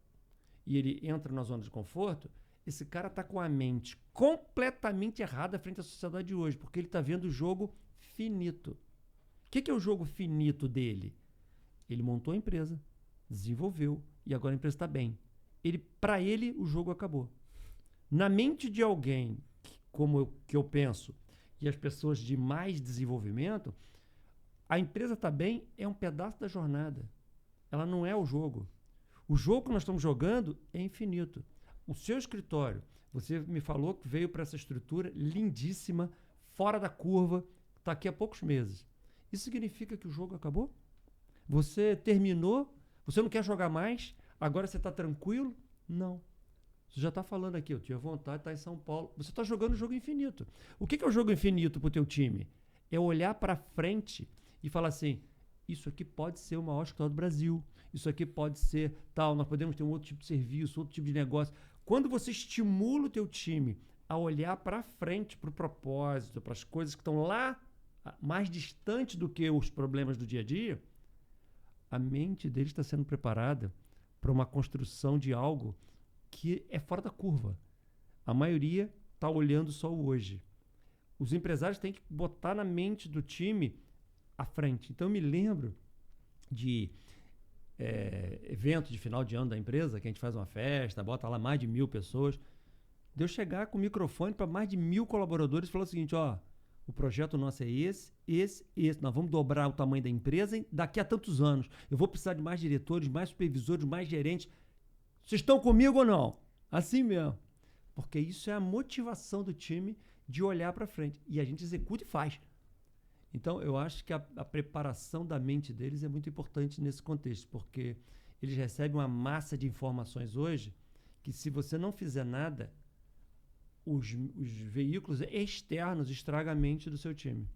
e ele entra na zona de conforto, esse cara está com a mente completamente errada frente à sociedade de hoje, porque ele está vendo o jogo finito. O que é o jogo finito dele? Ele montou a empresa, desenvolveu, e agora a empresa está bem. Para ele, o jogo acabou. Na mente de alguém, que eu penso, e as pessoas de mais desenvolvimento, a empresa está bem é um pedaço da jornada. Ela não é o jogo. O jogo que nós estamos jogando é infinito. O seu escritório, você me falou que veio para essa estrutura lindíssima, fora da curva, está aqui há poucos meses. Isso significa que o jogo acabou? Você terminou? Você não quer jogar mais? Agora você está tranquilo? Não. Você já está falando aqui, eu tinha vontade de estar em São Paulo. Você está jogando o jogo infinito. O que é o jogo infinito para o teu time? É olhar para frente e falar assim, isso aqui pode ser o maior escritório do Brasil, isso aqui pode ser tal, nós podemos ter um outro tipo de serviço, outro tipo de negócio. Quando você estimula o teu time a olhar para frente, para o propósito, para as coisas que estão lá, mais distante do que os problemas do dia a dia, a mente deles está sendo preparada para uma construção de algo que é fora da curva. A maioria está olhando só o hoje. Os empresários têm que botar na mente do time à frente. Então, eu me lembro de evento de final de ano da empresa, que a gente faz uma festa, bota lá mais de 1.000 pessoas, de eu chegar com o microfone para mais de 1.000 colaboradores e falar o seguinte, o projeto nosso é esse. Nós vamos dobrar o tamanho da empresa daqui a tantos anos. Eu vou precisar de mais diretores, mais supervisores, mais gerentes. Vocês estão comigo ou não? Assim mesmo. Porque isso é a motivação do time de olhar para frente. E a gente executa e faz. Então, eu acho que a preparação da mente deles é muito importante nesse contexto, porque eles recebem uma massa de informações hoje que, se você não fizer nada, os veículos externos estragam a mente do seu time.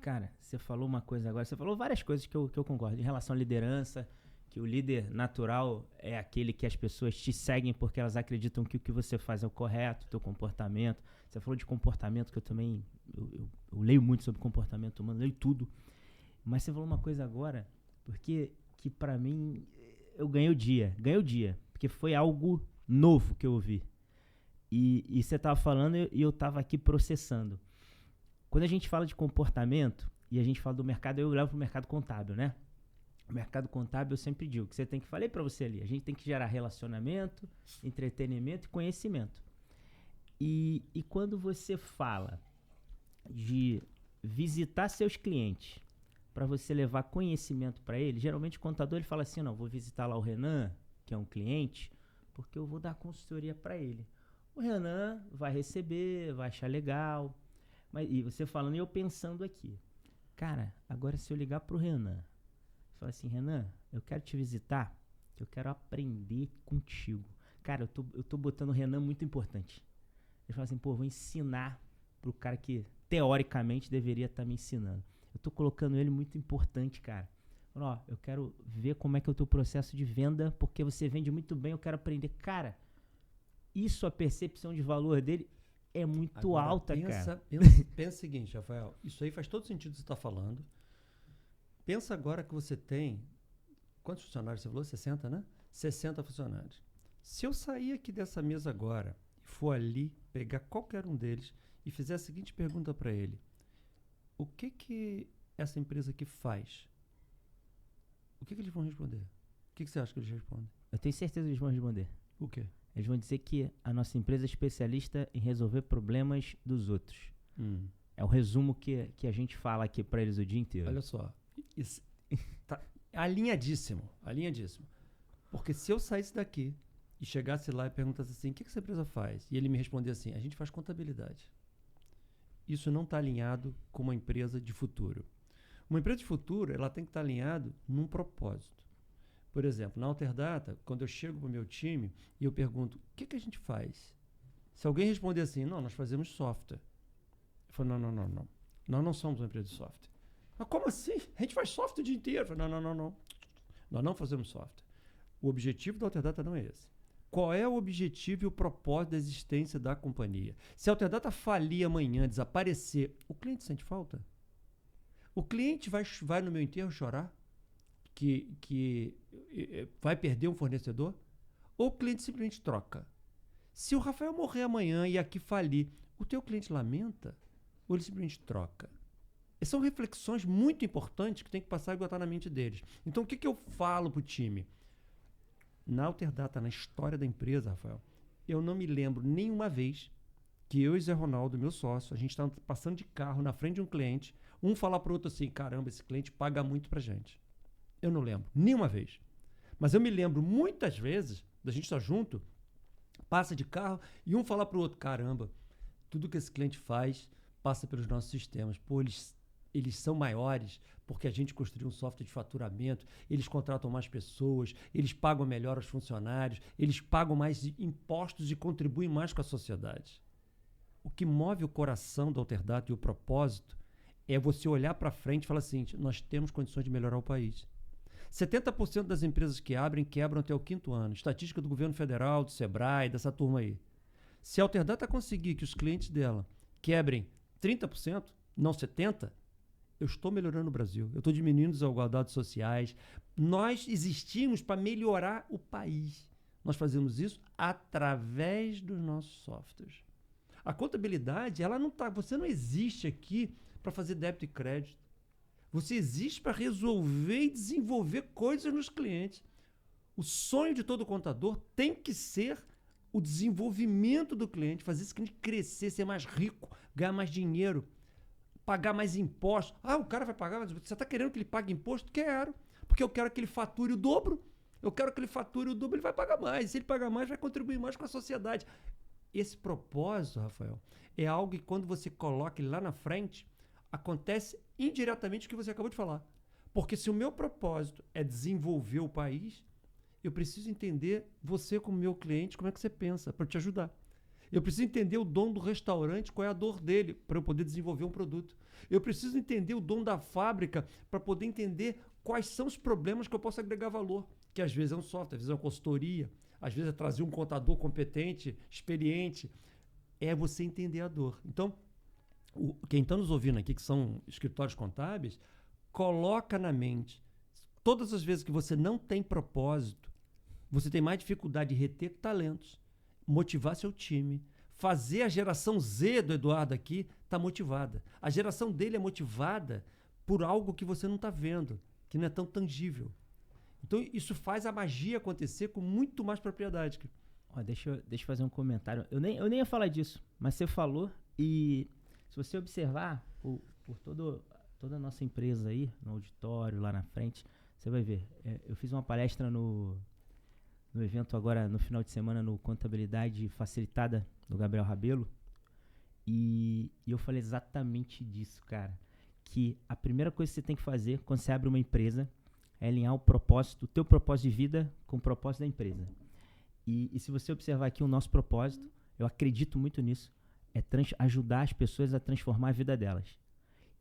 Cara, você falou uma coisa agora, você falou várias coisas que eu concordo. Em relação à liderança, que o líder natural é aquele que as pessoas te seguem porque elas acreditam que o que você faz é o correto, o teu comportamento. Você falou de comportamento, que eu também eu leio muito sobre comportamento humano, leio tudo. Mas você falou uma coisa agora, porque que pra mim eu ganhei o dia, porque foi algo novo que eu ouvi. E você tava falando e eu tava aqui processando. Quando a gente fala de comportamento, e a gente fala do mercado, eu levo pro mercado contábil, né? O mercado contábil eu sempre digo que você tem que, falei para você ali, a gente tem que gerar relacionamento, entretenimento e conhecimento. E quando você fala de visitar seus clientes para você levar conhecimento para ele, geralmente o contador ele fala assim, não, vou visitar lá o Renan, que é um cliente, porque eu vou dar consultoria para ele. O Renan vai receber, vai achar legal, e você falando e eu pensando aqui, cara, agora se eu ligar pro Renan, fala assim, Renan, eu quero te visitar, eu quero aprender contigo. Cara, eu tô botando o Renan muito importante. Ele fala assim, pô, vou ensinar pro cara que teoricamente deveria estar me ensinando. Eu tô colocando ele muito importante, cara. Ó, eu quero ver como é que é o teu processo de venda, porque você vende muito bem, eu quero aprender. Cara, isso, a percepção de valor dele é muito Agora, alta, cara. Pensa o seguinte, Rafael, isso aí faz todo sentido que você está falando. Pensa agora que você tem, quantos funcionários você falou? 60, né? 60 funcionários. Se eu sair aqui dessa mesa agora e for ali, pegar qualquer um deles e fizer a seguinte pergunta para ele, o que essa empresa aqui faz? O que eles vão responder? O que você acha que eles respondem? Eu tenho certeza que eles vão responder. O quê? Eles vão dizer que a nossa empresa é especialista em resolver problemas dos outros. É o resumo que a gente fala aqui para eles o dia inteiro. Olha só, isso tá alinhadíssimo. Porque se eu saísse daqui e chegasse lá e perguntasse assim, o que essa empresa faz? E ele me responder assim, a gente faz contabilidade. Isso não está alinhado com uma empresa de futuro. Uma empresa de futuro, ela tem que estar alinhada num propósito. Por exemplo, na Alterdata, quando eu chego para o meu time e eu pergunto, o que a gente faz? Se alguém responder assim, não, nós fazemos software. Eu falo, não. Nós não somos uma empresa de software. Mas como assim? A gente faz software o dia inteiro. Eu falo, não. Nós não fazemos software. O objetivo da Alterdata não é esse. Qual é o objetivo e o propósito da existência da companhia? Se a Alterdata falir amanhã, desaparecer, o cliente sente falta? O cliente vai no meu enterro chorar? Que vai perder um fornecedor? Ou o cliente simplesmente troca? Se o Rafael morrer amanhã e aqui falir, o teu cliente lamenta? Ou ele simplesmente troca? Essas são reflexões muito importantes que tem que passar e botar na mente deles. Então, o que eu falo para o time? Na Alterdata, na história da empresa, Rafael, eu não me lembro nenhuma vez que eu e Zé Ronaldo, meu sócio, a gente estava passando de carro na frente de um cliente, um falar para o outro assim, caramba, esse cliente paga muito pra gente. Eu não lembro, nenhuma vez. Mas eu me lembro muitas vezes da gente estar junto, passa de carro, e um falar para o outro, caramba, tudo que esse cliente faz passa pelos nossos sistemas. Pô, eles são maiores porque a gente construiu um software de faturamento, eles contratam mais pessoas, eles pagam melhor aos funcionários, eles pagam mais impostos e contribuem mais com a sociedade. O que move o coração do Alterdata e o propósito é você olhar para frente e falar assim, nós temos condições de melhorar o país. 70% das empresas que abrem quebram até o 5º ano. Estatística do governo federal, do Sebrae, dessa turma aí. Se a Alterdata conseguir que os clientes dela quebrem 30%, não 70%, eu estou melhorando o Brasil. Eu estou diminuindo as desigualdades sociais. Nós existimos para melhorar o país. Nós fazemos isso através dos nossos softwares. A contabilidade, ela não tá, você não existe aqui para fazer débito e crédito. Você existe para resolver e desenvolver coisas nos clientes. O sonho de todo contador tem que ser o desenvolvimento do cliente, fazer esse cliente crescer, ser mais rico, ganhar mais dinheiro, pagar mais impostos. Ah, o cara vai pagar, mas você está querendo que ele pague imposto? Quero, porque eu quero que ele fature o dobro. Eu quero que ele fature o dobro, ele vai pagar mais. Se ele pagar mais, vai contribuir mais com a sociedade. Esse propósito, Rafael, é algo que quando você coloca ele lá na frente, acontece indiretamente o que você acabou de falar. Porque se o meu propósito é desenvolver o país, eu preciso entender você como meu cliente, como é que você pensa, para te ajudar. Eu preciso entender o dono do restaurante, qual é a dor dele, para eu poder desenvolver um produto. Eu preciso entender o dono da fábrica, para poder entender quais são os problemas que eu posso agregar valor. Que às vezes é um software, às vezes é uma consultoria, às vezes é trazer um contador competente, experiente. É você entender a dor. Então, quem está nos ouvindo aqui, que são escritórios contábeis, coloca na mente, todas as vezes que você não tem propósito, você tem mais dificuldade de reter talentos, motivar seu time, fazer a geração Z do Eduardo aqui está motivada. A geração dele é motivada por algo que você não está vendo, que não é tão tangível. Então, isso faz a magia acontecer com muito mais propriedade. Deixa eu fazer um comentário. Eu nem ia falar disso, mas você falou, e se você observar por toda a nossa empresa aí, no auditório, lá na frente, você vai ver. Eu fiz uma palestra no evento agora, no final de semana, no Contabilidade Facilitada, do Gabriel Rabelo, e eu falei exatamente disso, cara. Que a primeira coisa que você tem que fazer quando você abre uma empresa é alinhar o teu propósito de vida com o propósito da empresa. E se você observar aqui o nosso propósito, eu acredito muito nisso, é ajudar as pessoas a transformar a vida delas.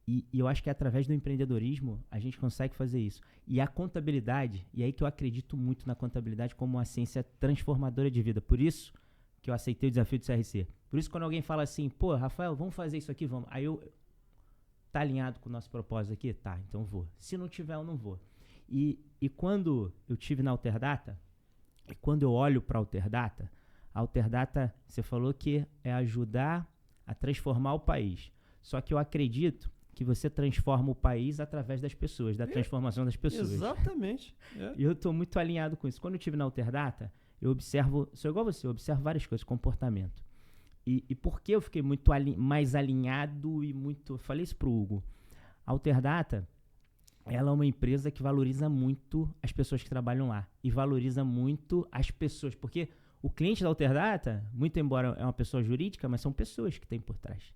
E eu acho que através do empreendedorismo a gente consegue fazer isso. E a contabilidade, e aí que eu acredito muito na contabilidade como uma ciência transformadora de vida. Por isso que eu aceitei o desafio do CRC. Por isso quando alguém fala assim, pô, Rafael, vamos fazer isso aqui, vamos. Aí tá alinhado com o nosso propósito aqui? Tá, então vou. Se não tiver, eu não vou. E quando eu tive na Alterdata, e quando eu olho para a Alterdata, você falou que é ajudar a transformar o país. Só que eu acredito que você transforma o país através das pessoas, da transformação das pessoas. Exatamente. E eu estou muito alinhado com isso. Quando eu estive na Alterdata, eu observo, sou igual você, eu observo várias coisas, comportamento. E por que eu fiquei muito mais alinhado e muito... Eu falei isso pro Hugo. A Alterdata, ela é uma empresa que valoriza muito as pessoas que trabalham lá. E valoriza muito as pessoas. Porque o cliente da Alterdata, muito embora é uma pessoa jurídica, mas são pessoas que tem por trás.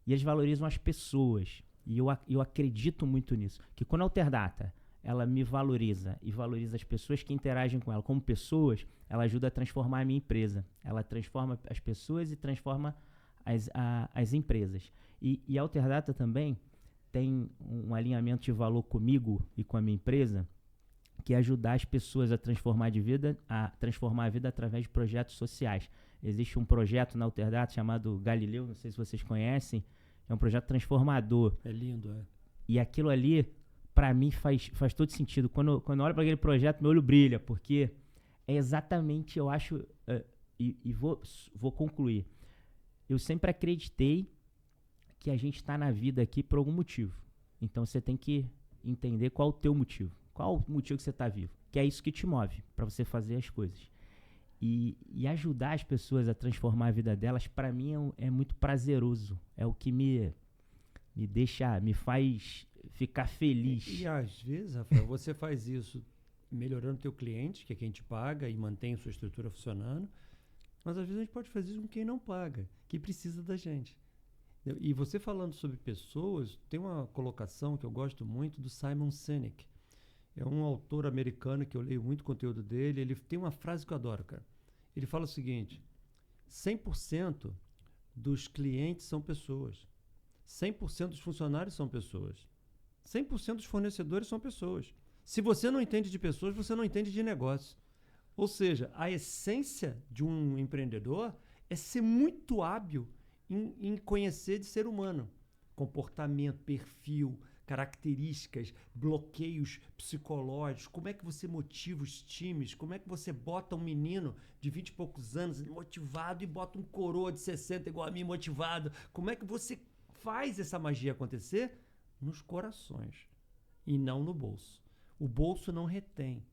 E eles valorizam as pessoas. E eu acredito muito nisso. Que quando a Alterdata, ela me valoriza e valoriza as pessoas que interagem com ela como pessoas, ela ajuda a transformar a minha empresa. Ela transforma as pessoas e transforma as empresas. E a Alterdata também tem um alinhamento de valor comigo e com a minha empresa, que é ajudar as pessoas a transformar a vida através de projetos sociais. Existe um projeto na Alterdata chamado Galileu, não sei se vocês conhecem, é um projeto transformador. É lindo, é. E aquilo ali, para mim, faz todo sentido. Quando eu olho para aquele projeto, meu olho brilha, porque é exatamente, eu acho, e vou concluir. Eu sempre acreditei que a gente está na vida aqui por algum motivo. Então você tem que entender qual é o teu motivo. Qual o motivo que você está vivo? Que é isso que te move para você fazer as coisas. E ajudar as pessoas a transformar a vida delas, para mim, é muito prazeroso. É o que me faz ficar feliz. E às vezes, Rafael, você faz isso melhorando o teu cliente, que é quem te paga e mantém sua estrutura funcionando, mas às vezes a gente pode fazer isso com quem não paga, que precisa da gente. E você falando sobre pessoas, tem uma colocação que eu gosto muito do Simon Sinek. É um autor americano que eu leio muito conteúdo dele. Ele tem uma frase que eu adoro, cara. Ele fala o seguinte: 100% dos clientes são pessoas. 100% dos funcionários são pessoas. 100% dos fornecedores são pessoas. Se você não entende de pessoas, você não entende de negócio. Ou seja, a essência de um empreendedor é ser muito hábil em conhecer de ser humano. Comportamento, perfil, características, bloqueios psicológicos, como é que você motiva os times, como é que você bota um menino de 20 e poucos anos motivado e bota um coroa de 60 igual a mim motivado, como é que você faz essa magia acontecer? Nos corações e não no bolso. O bolso não retém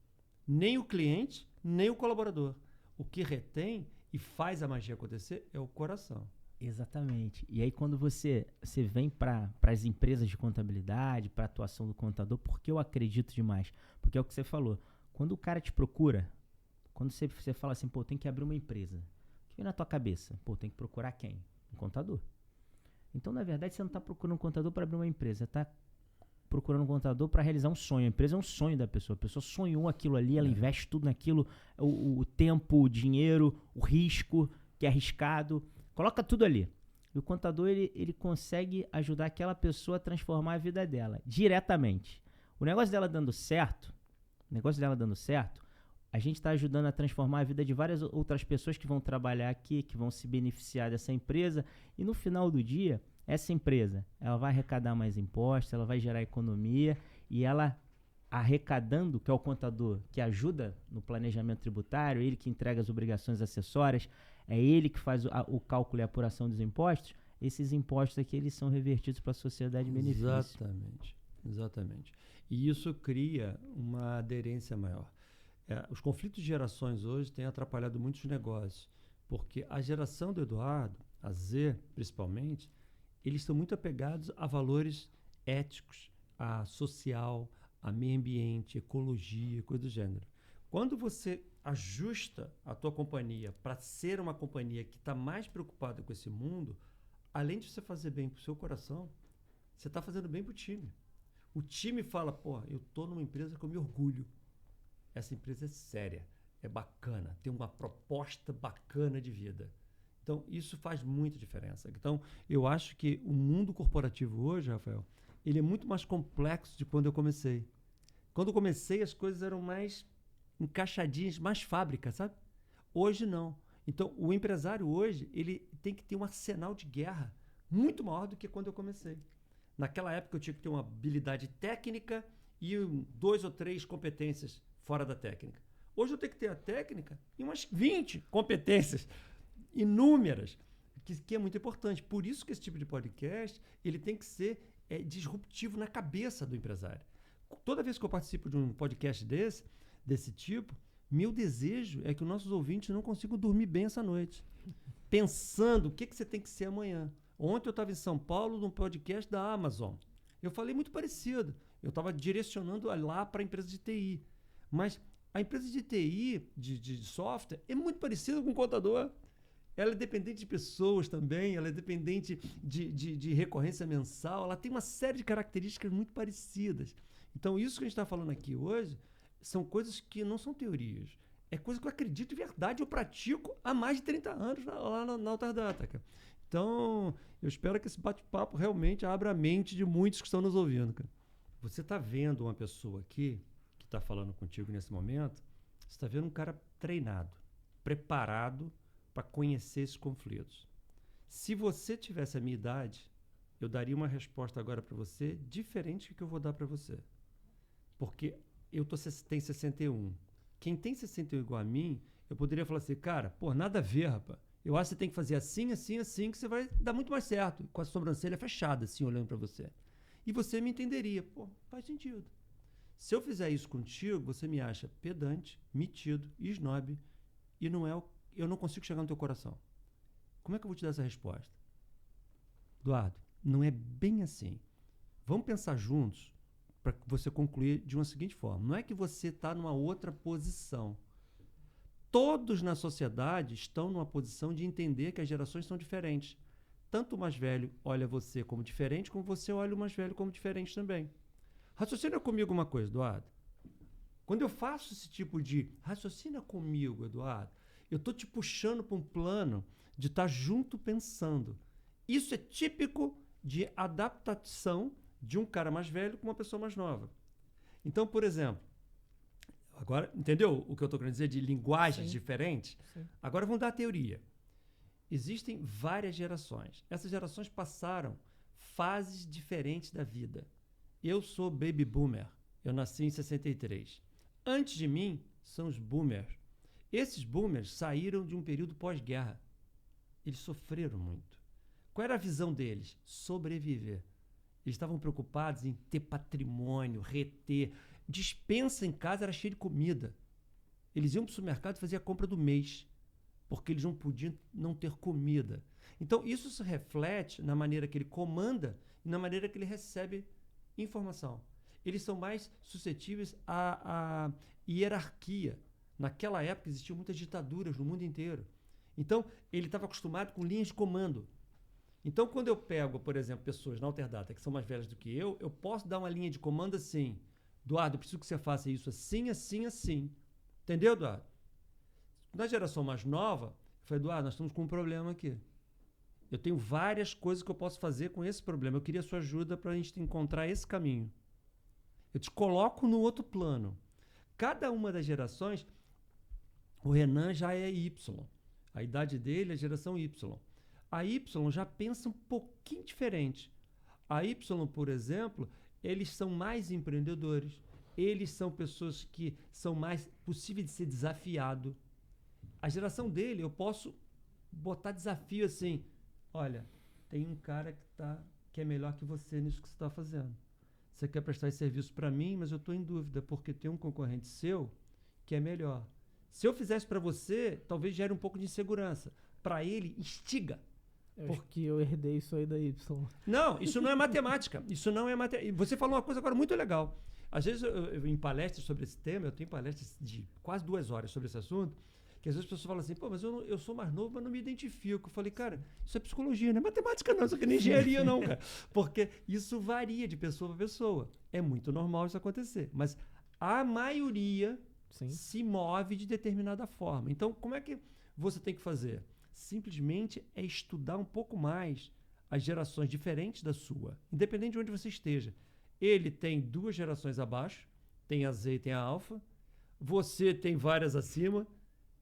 nem o cliente, nem o colaborador. O que retém e faz a magia acontecer é o coração. Exatamente. E aí quando você vem para as empresas de contabilidade, para a atuação do contador, porque eu acredito demais? Porque é o que você falou. Quando o cara te procura, quando você fala assim, pô, tem que abrir uma empresa. O que vem na tua cabeça? Pô, tem que procurar quem? Um contador. Então, na verdade, você não está procurando um contador para abrir uma empresa. Você está procurando um contador para realizar um sonho. A empresa é um sonho da pessoa. A pessoa sonhou aquilo ali, ela investe tudo naquilo, o tempo, o dinheiro, o risco, que é arriscado. Coloca tudo ali. E o contador, ele consegue ajudar aquela pessoa a transformar a vida dela, diretamente. O negócio dela dando certo, a gente está ajudando a transformar a vida de várias outras pessoas que vão trabalhar aqui, que vão se beneficiar dessa empresa. E no final do dia, essa empresa, ela vai arrecadar mais impostos, ela vai gerar economia, e ela arrecadando, que é o contador que ajuda no planejamento tributário, ele que entrega as obrigações acessórias, é ele que faz o cálculo e a apuração dos impostos. Esses impostos aqui, eles são revertidos para a sociedade em benefício. Exatamente. Exatamente. E isso cria uma aderência maior. Os conflitos de gerações hoje têm atrapalhado muitos negócios, porque a geração do Eduardo, a Z principalmente, eles estão muito apegados a valores éticos, a social, a meio ambiente, ecologia, coisa do gênero. Quando você ajusta a tua companhia para ser uma companhia que está mais preocupada com esse mundo, além de você fazer bem para o seu coração, você está fazendo bem para o time. O time fala, pô, eu estou numa empresa que eu me orgulho. Essa empresa é séria, é bacana, tem uma proposta bacana de vida. Então, isso faz muita diferença. Então, eu acho que o mundo corporativo hoje, Rafael, ele é muito mais complexo de quando eu comecei. Quando eu comecei, as coisas eram mais encaixadinhas, mais fábrica, sabe? Hoje, não. Então, o empresário hoje, ele tem que ter um arsenal de guerra muito maior do que quando eu comecei. Naquela época, eu tinha que ter uma habilidade técnica e 2 ou 3 competências fora da técnica. Hoje, eu tenho que ter a técnica e umas 20 competências inúmeras, que é muito importante. Por isso que esse tipo de podcast ele tem que ser disruptivo na cabeça do empresário. Toda vez que eu participo de um podcast desse tipo, meu desejo é que os nossos ouvintes não consigam dormir bem essa noite, pensando o que você tem que ser amanhã. Ontem eu estava em São Paulo num podcast da Amazon. Eu falei muito parecido. Eu estava direcionando lá para a empresa de TI. Mas a empresa de TI, de software, é muito parecida com o contador. Ela é dependente de pessoas também, ela é dependente de recorrência mensal, ela tem uma série de características muito parecidas. Então, isso que a gente está falando aqui hoje são coisas que não são teorias. É coisa que eu acredito de verdade, eu pratico há mais de 30 anos lá na Alterdata, cara. Então, eu espero que esse bate-papo realmente abra a mente de muitos que estão nos ouvindo, cara. Você está vendo uma pessoa aqui, que está falando contigo nesse momento, você está vendo um cara treinado, preparado para conhecer esses conflitos. Se você tivesse a minha idade, eu daria uma resposta agora para você diferente do que eu vou dar para você. Porque eu tenho 61. Quem tem 61 igual a mim, eu poderia falar assim, cara, pô, nada a ver, rapaz. Eu acho que você tem que fazer assim, assim, assim, que você vai dar muito mais certo, com a sobrancelha fechada, assim, olhando para você. E você me entenderia. Pô, faz sentido. Se eu fizer isso contigo, você me acha pedante, metido, snob, e eu não consigo chegar no teu coração. Como é que eu vou te dar essa resposta? Eduardo, não é bem assim. Vamos pensar juntos para você concluir de uma seguinte forma. Não é que você está numa outra posição. Todos na sociedade estão numa posição de entender que as gerações são diferentes. Tanto o mais velho olha você como diferente, como você olha o mais velho como diferente também. Raciocina comigo uma coisa, Eduardo. Quando eu faço esse tipo de raciocina comigo, Eduardo, eu estou te puxando para um plano de estar junto pensando. Isso é típico de adaptação de um cara mais velho com uma pessoa mais nova. Então, por exemplo, agora, entendeu o que eu estou querendo dizer de linguagens diferentes? Sim. Agora vamos dar a teoria. Existem várias gerações. Essas gerações passaram fases diferentes da vida. Eu sou baby boomer. Eu nasci em 63. Antes de mim são os boomers. Esses boomers saíram de um período pós-guerra. Eles sofreram muito. Qual era a visão deles? Sobreviver. Eles estavam preocupados em ter patrimônio, reter. Despensa em casa era cheia de comida. Eles iam para o supermercado e faziam a compra do mês, porque eles não podiam não ter comida. Então, isso se reflete na maneira que ele comanda e na maneira que ele recebe informação. Eles são mais suscetíveis à hierarquia. Naquela época existiam muitas ditaduras no mundo inteiro. Então, ele estava acostumado com linhas de comando. Então, quando eu pego, por exemplo, pessoas na Alterdata que são mais velhas do que eu posso dar uma linha de comando assim. Eduardo, eu preciso que você faça isso assim, assim, assim. Entendeu, Eduardo? Na geração mais nova, eu falei, Eduardo, nós estamos com um problema aqui. Eu tenho várias coisas que eu posso fazer com esse problema. Eu queria a sua ajuda para a gente encontrar esse caminho. Eu te coloco no outro plano. Cada uma das gerações, o Renan já é Y. A idade dele é a geração Y. A Y já pensa um pouquinho diferente. A Y, por exemplo, eles são mais empreendedores. Eles são pessoas que são mais possíveis de ser desafiado. A geração dele, eu posso botar desafio assim. Olha, tem um cara que é melhor que você nisso que você está fazendo. você quer prestar esse serviço para mim, mas eu estou em dúvida, porque tem um concorrente seu que é melhor. Se eu fizesse para você, talvez gere um pouco de insegurança. Para ele, instiga. Acho que eu herdei isso aí da Y. Não, isso não é matemática. Isso não é matemática. Você falou uma coisa agora muito legal. Às vezes, eu em palestras sobre esse tema, eu tenho palestras de quase 2 horas sobre esse assunto, que às vezes as pessoas falam assim, pô, mas eu sou mais novo, mas não me identifico. Eu falei, cara, isso é psicologia, não é matemática não, isso aqui não é engenharia não, cara. Porque isso varia de pessoa para pessoa. É muito normal isso acontecer. Mas a maioria se move de determinada forma. Então, como é que você tem que fazer? Simplesmente é estudar um pouco mais as gerações diferentes da sua, independente de onde você esteja. Ele tem 2 gerações abaixo, tem a Z e tem a alfa. Você tem várias acima,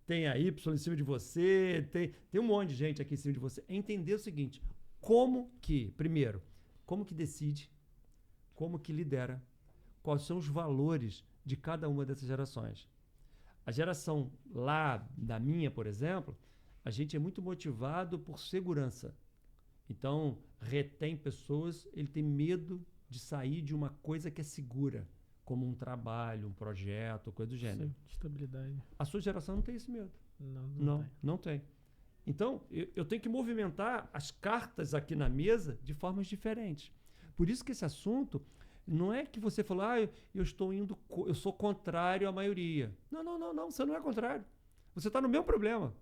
tem a Y em cima de você, tem um monte de gente aqui em cima de você. É entender o seguinte, primeiro, como que decide, como que lidera, quais são os valores de cada uma dessas gerações. A geração lá da minha, por exemplo, a gente é muito motivado por segurança. Então, retém pessoas, ele tem medo de sair de uma coisa que é segura, como um trabalho, um projeto, coisa do gênero. Sim, estabilidade. A sua geração não tem esse medo. Não tem. Então, eu tenho que movimentar as cartas aqui na mesa de formas diferentes. Por isso que esse assunto não é que você falou, eu sou contrário à maioria. Não, você não é contrário. Você está no mesmo problema,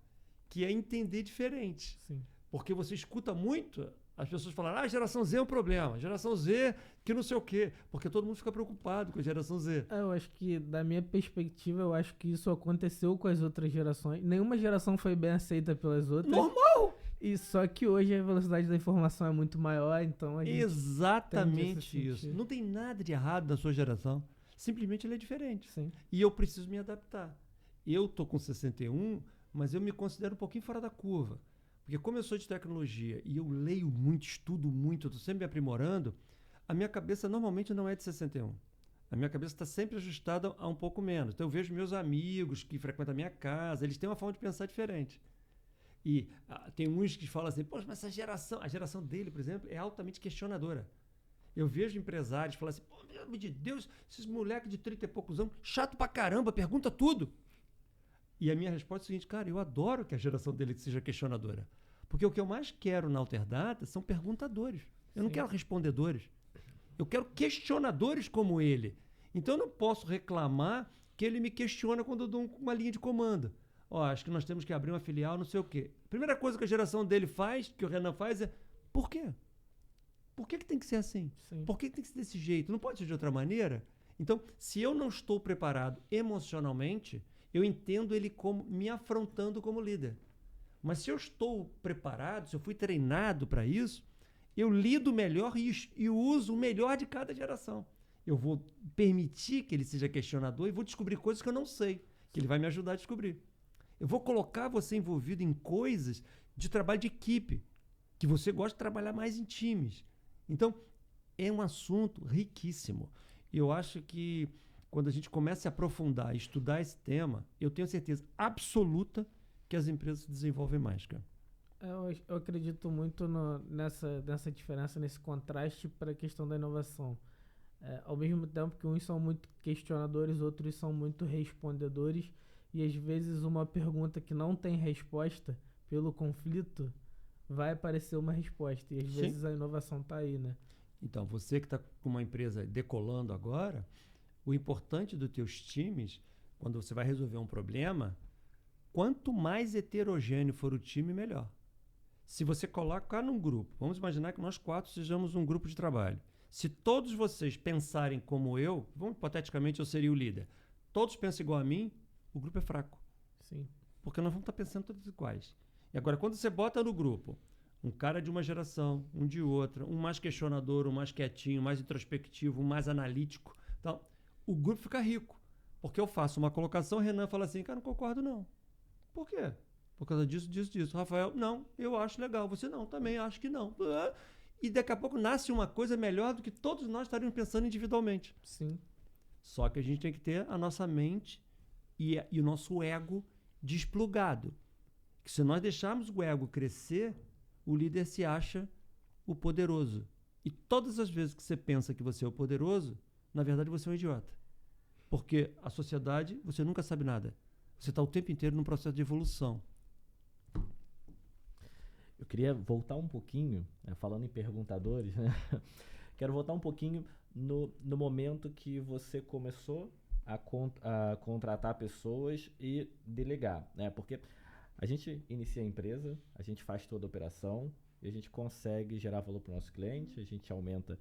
que é entender diferente. Sim. Porque você escuta muito as pessoas falarem, a geração Z é um problema, a geração Z que não sei o quê, porque todo mundo fica preocupado com a geração Z. Eu acho que, da minha perspectiva, eu acho que isso aconteceu com as outras gerações. Nenhuma geração foi bem aceita pelas outras. Normal! E só que hoje a velocidade da informação é muito maior, então a gente... Exatamente isso. Não tem nada de errado na sua geração. Simplesmente ela é diferente. Sim. E eu preciso me adaptar. Eu tô com 61, mas eu me considero um pouquinho fora da curva. Porque como eu sou de tecnologia e eu leio muito, estudo muito, eu estou sempre me aprimorando, a minha cabeça normalmente não é de 61. A minha cabeça está sempre ajustada a um pouco menos. Então eu vejo meus amigos que frequentam a minha casa, eles têm uma forma de pensar diferente. E tem uns que falam assim, poxa, mas a geração dele, por exemplo, é altamente questionadora. Eu vejo empresários falar assim, pô, meu Deus de Deus, esses moleques de 30 e poucos anos, chato pra caramba, pergunta tudo. E a minha resposta é a seguinte, cara, eu adoro que a geração dele seja questionadora. Porque o que eu mais quero na Alterdata são perguntadores. Eu não quero respondedores. Eu quero questionadores como ele. Então eu não posso reclamar que ele me questiona quando eu dou uma linha de comando. Acho que nós temos que abrir uma filial, não sei o quê. Primeira coisa que a geração dele faz, que o Renan faz, é por quê? Por que tem que ser assim? Sim. Por que tem que ser desse jeito? Não pode ser de outra maneira? Então, se eu não estou preparado emocionalmente, eu entendo ele como me afrontando como líder. Mas se eu estou preparado, se eu fui treinado para isso, eu lido melhor e uso o melhor de cada geração. Eu vou permitir que ele seja questionador e vou descobrir coisas que eu não sei, que ele vai me ajudar a descobrir. Eu vou colocar você envolvido em coisas de trabalho de equipe, que você gosta de trabalhar mais em times. Então, é um assunto riquíssimo. Eu acho que quando a gente começa a aprofundar e estudar esse tema, eu tenho certeza absoluta que as empresas se desenvolvem mais, cara. Eu acredito muito nessa diferença, nesse contraste para a questão da inovação. Ao mesmo tempo que uns são muito questionadores, outros são muito respondedores, e às vezes uma pergunta que não tem resposta, pelo conflito, vai aparecer uma resposta, e às vezes a inovação está aí, né? Então, você que está com uma empresa decolando agora, o importante dos teus times, quando você vai resolver um problema, quanto mais heterogêneo for o time, melhor. Se você colocar num grupo, vamos imaginar que nós 4 sejamos um grupo de trabalho. Se todos vocês pensarem como eu, hipoteticamente eu seria o líder, todos pensam igual a mim, o grupo é fraco. Sim. Porque nós vamos estar pensando todos iguais. E agora, quando você bota no grupo um cara de uma geração, um de outra, um mais questionador, um mais quietinho, um mais introspectivo, um mais analítico, então, o grupo fica rico. Porque eu faço uma colocação, o Renan fala assim, cara, não concordo não. Por quê? Por causa disso. Rafael, não, eu acho legal. Você não, também acho que não. E daqui a pouco nasce uma coisa melhor do que todos nós estaríamos pensando individualmente. Sim. Só que a gente tem que ter a nossa mente e o nosso ego desplugado. Que se nós deixarmos o ego crescer, o líder se acha o poderoso. E todas as vezes que você pensa que você é o poderoso, na verdade você é um idiota. Porque a sociedade, você nunca sabe nada. Você está o tempo inteiro num processo de evolução. Eu queria voltar um pouquinho, falando em perguntadores, né? Quero voltar um pouquinho no momento que você começou a contratar pessoas e delegar, né? Porque a gente inicia a empresa, a gente faz toda a operação e a gente consegue gerar valor para o nosso cliente, a gente aumenta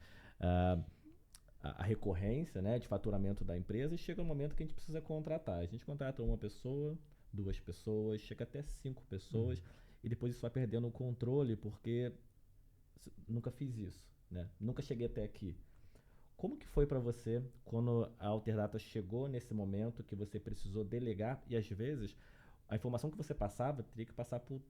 a recorrência, né, de faturamento da empresa e chega um momento que a gente precisa contratar. A gente contrata uma pessoa, 2 pessoas, chega até 5 pessoas e depois isso vai perdendo o controle porque nunca fiz isso, né? Nunca cheguei até aqui. Como que foi para você quando a Alterdata chegou nesse momento que você precisou delegar e às vezes a informação que você passava teria que passar por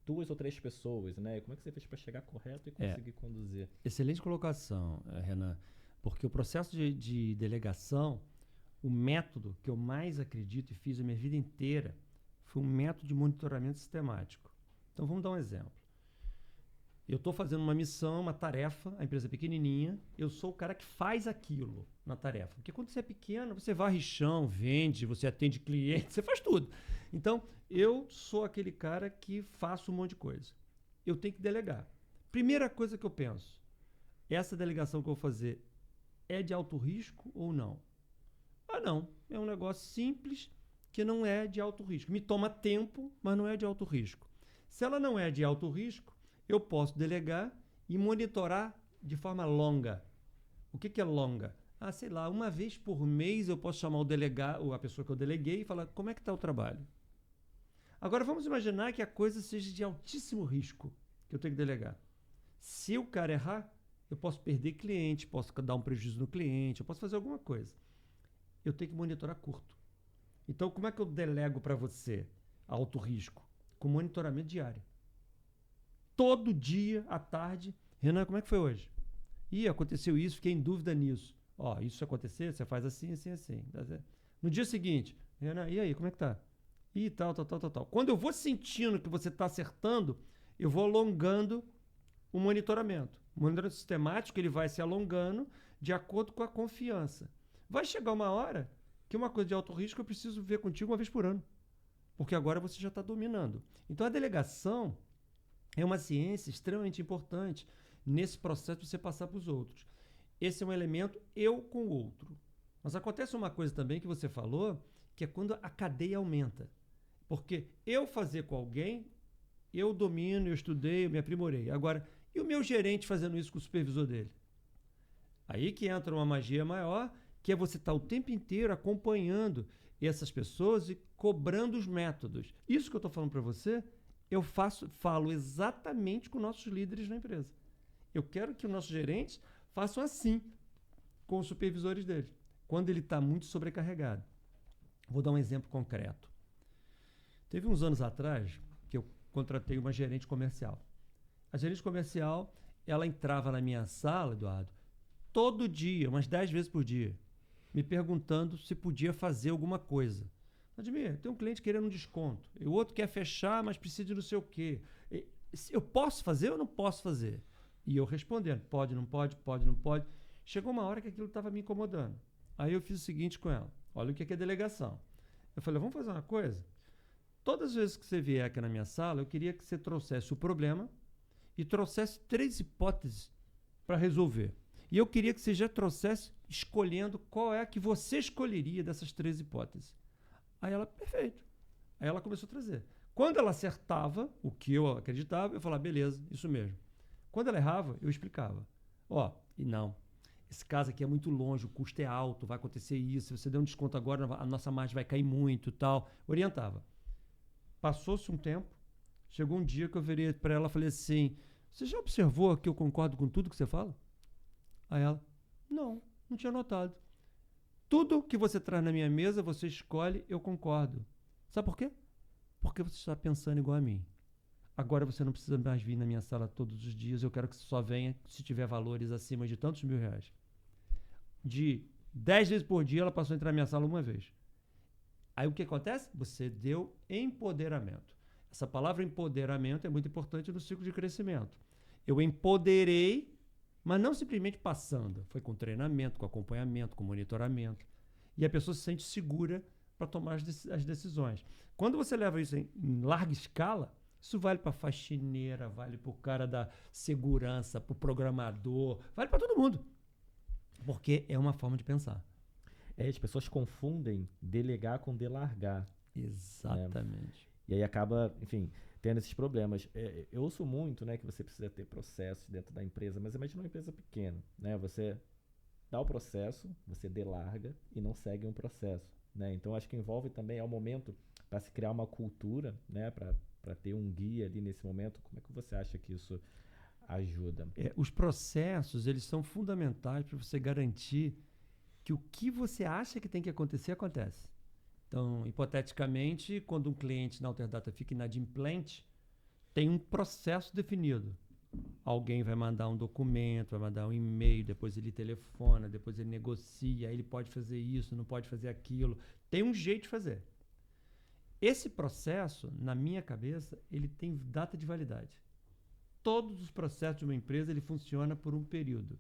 2 ou 3 pessoas, né? Como é que você fez para chegar correto e conseguir conduzir? Excelente colocação, Renan, porque o processo de delegação, o método que eu mais acredito e fiz a minha vida inteira foi um método de monitoramento sistemático. Então vamos dar um exemplo. Eu estou fazendo uma missão, uma tarefa, a empresa é pequenininha, eu sou o cara que faz aquilo na tarefa. Porque quando você é pequeno, você varre chão, vende, você atende cliente, você faz tudo. Então, eu sou aquele cara que faço um monte de coisa. Eu tenho que delegar. Primeira coisa que eu penso, essa delegação que eu vou fazer é de alto risco ou não? Ah, não. É um negócio simples que não é de alto risco. Me toma tempo, mas não é de alto risco. Se ela não é de alto risco, eu posso delegar e monitorar de forma longa. O que é longa? Ah, sei lá, uma vez por mês eu posso chamar o delegado, a pessoa que eu deleguei e falar como é que está o trabalho. Agora vamos imaginar que a coisa seja de altíssimo risco, que eu tenho que delegar. Se o cara errar, eu posso perder cliente, posso dar um prejuízo no cliente, eu posso fazer alguma coisa. Eu tenho que monitorar curto. Então como é que eu delego para você alto risco? Com monitoramento diário. Todo dia, à tarde. Renan, como é que foi hoje? Ih, aconteceu isso, fiquei em dúvida nisso. Ó, isso acontecer, você faz assim, assim, assim. No dia seguinte, Renan, e aí, como é que tá? Ih, tal. Quando eu vou sentindo que você está acertando, eu vou alongando o monitoramento. O monitoramento sistemático, ele vai se alongando de acordo com a confiança. Vai chegar uma hora que uma coisa de alto risco eu preciso ver contigo uma vez por ano. Porque agora você já está dominando. Então, a delegação é uma ciência extremamente importante nesse processo de você passar para os outros. Esse é um elemento eu com o outro. Mas acontece uma coisa também que você falou, que é quando a cadeia aumenta. Porque eu fazer com alguém, eu domino, eu estudei, eu me aprimorei. Agora, e o meu gerente fazendo isso com o supervisor dele? Aí que entra uma magia maior, que é você estar o tempo inteiro acompanhando essas pessoas e cobrando os métodos. Isso que eu estou falando para você, eu falo exatamente com nossos líderes na empresa. Eu quero que os nossos gerentes façam assim com os supervisores deles, quando ele está muito sobrecarregado. Vou dar um exemplo concreto. Teve uns anos atrás que eu contratei uma gerente comercial. A gerente comercial, ela entrava na minha sala, Eduardo, todo dia, umas 10 vezes por dia, me perguntando se podia fazer alguma coisa. Admir, tem um cliente querendo um desconto, e o outro quer fechar, mas precisa de não sei o quê. Eu posso fazer ou não posso fazer? E eu respondendo, pode, não pode, pode, não pode. Chegou uma hora que aquilo estava me incomodando. Aí eu fiz o seguinte com ela, olha o que é delegação. Eu falei, vamos fazer uma coisa? Todas as vezes que você vier aqui na minha sala, eu queria que você trouxesse o problema e trouxesse 3 hipóteses para resolver. E eu queria que você já trouxesse escolhendo qual é a que você escolheria dessas 3 hipóteses. Aí ela, perfeito. Aí ela começou a trazer. Quando ela acertava o que eu acreditava, eu falava, beleza, isso mesmo. Quando ela errava, eu explicava. Ó, e não, esse caso aqui é muito longe, o custo é alto, vai acontecer isso, se você der um desconto agora, a nossa margem vai cair muito e tal. Orientava. Passou-se um tempo, chegou um dia que eu virei para ela e falei assim, você já observou que eu concordo com tudo que você fala? Aí ela, não tinha notado. Tudo que você traz na minha mesa, você escolhe, eu concordo. Sabe por quê? Porque você está pensando igual a mim. Agora você não precisa mais vir na minha sala todos os dias, eu quero que você só venha se tiver valores acima de tantos R$1.000. De 10 vezes por dia, ela passou a entrar na minha sala uma vez. Aí o que acontece? Você deu empoderamento. Essa palavra empoderamento é muito importante no ciclo de crescimento. Eu empoderei Mas não simplesmente passando. Foi com treinamento, com acompanhamento, com monitoramento. E a pessoa se sente segura para tomar as decisões. Quando você leva isso em larga escala, isso vale para a faxineira, vale para o cara da segurança, para o programador, vale para todo mundo. Porque é uma forma de pensar. As pessoas confundem delegar com delargar. Exatamente. E aí acaba, enfim, tendo esses problemas. Eu ouço muito, né, que você precisa ter processos dentro da empresa, mas imagina uma empresa pequena, né? Você dá o processo, você delarga e não segue um processo, né? Então acho que envolve também, é o momento para se criar uma cultura, né, para ter um guia ali nesse momento. Como é que você acha que isso ajuda? Os processos, eles são fundamentais para você garantir que o que você acha que tem que acontecer, acontece. Então, hipoteticamente, quando um cliente na Alterdata fica inadimplente, tem um processo definido. Alguém vai mandar um documento, vai mandar um e-mail, depois ele telefona, depois ele negocia, aí ele pode fazer isso, não pode fazer aquilo. Tem um jeito de fazer. Esse processo, na minha cabeça, ele tem data de validade. Todos os processos de uma empresa, ele funciona por um período.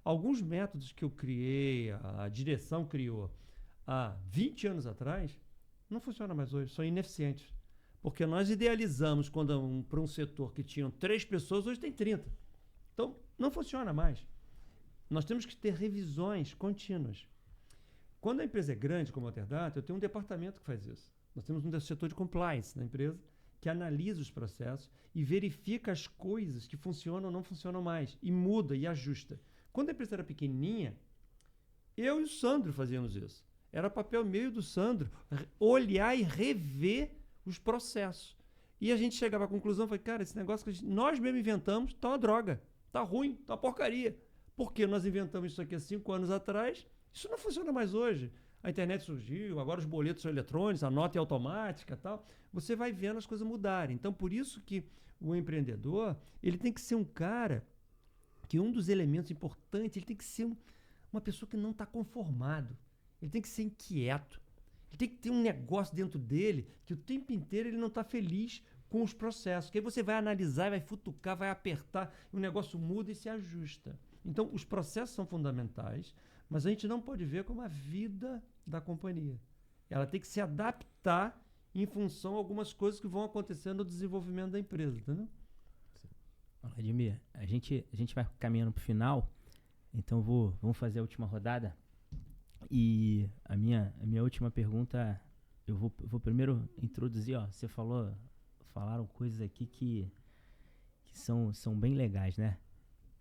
Alguns métodos que eu criei, a direção criou há 20 anos atrás, não funcionam mais hoje, são ineficientes. Porque nós idealizamos para um setor que tinham 3 pessoas, hoje tem 30. Então, não funciona mais. Nós temos que ter revisões contínuas. Quando a empresa é grande, como a Alterdata, eu tenho um departamento que faz isso. Nós temos um setor de compliance na empresa que analisa os processos e verifica as coisas que funcionam ou não funcionam mais, e muda e ajusta. Quando a empresa era pequenininha, eu e o Sandro fazíamos isso. Era papel meu e do Sandro olhar e rever os processos. E a gente chegava à conclusão, falei, cara, esse negócio que nós mesmo inventamos tá uma droga, tá ruim, tá uma porcaria. Porque nós inventamos isso aqui há 5 anos atrás, isso não funciona mais hoje. A internet surgiu, agora os boletos são eletrônicos, a nota é automática e tal. Você vai vendo as coisas mudarem. Então, por isso que o empreendedor, ele tem que ser um cara que um dos elementos importantes, ele tem que ser uma pessoa que não está conformado. Ele tem que ser inquieto. Ele tem que ter um negócio dentro dele que o tempo inteiro ele não está feliz com os processos. Que aí você vai analisar, vai futucar, vai apertar, o negócio muda e se ajusta. Então, os processos são fundamentais, mas a gente não pode ver como a vida da companhia. Ela tem que se adaptar em função a algumas coisas que vão acontecendo no desenvolvimento da empresa, entendeu? Vladimir, a gente vai caminhando para o final, então vamos fazer a última rodada. E a minha última pergunta, eu vou primeiro introduzir, você falaram coisas aqui que são bem legais, né?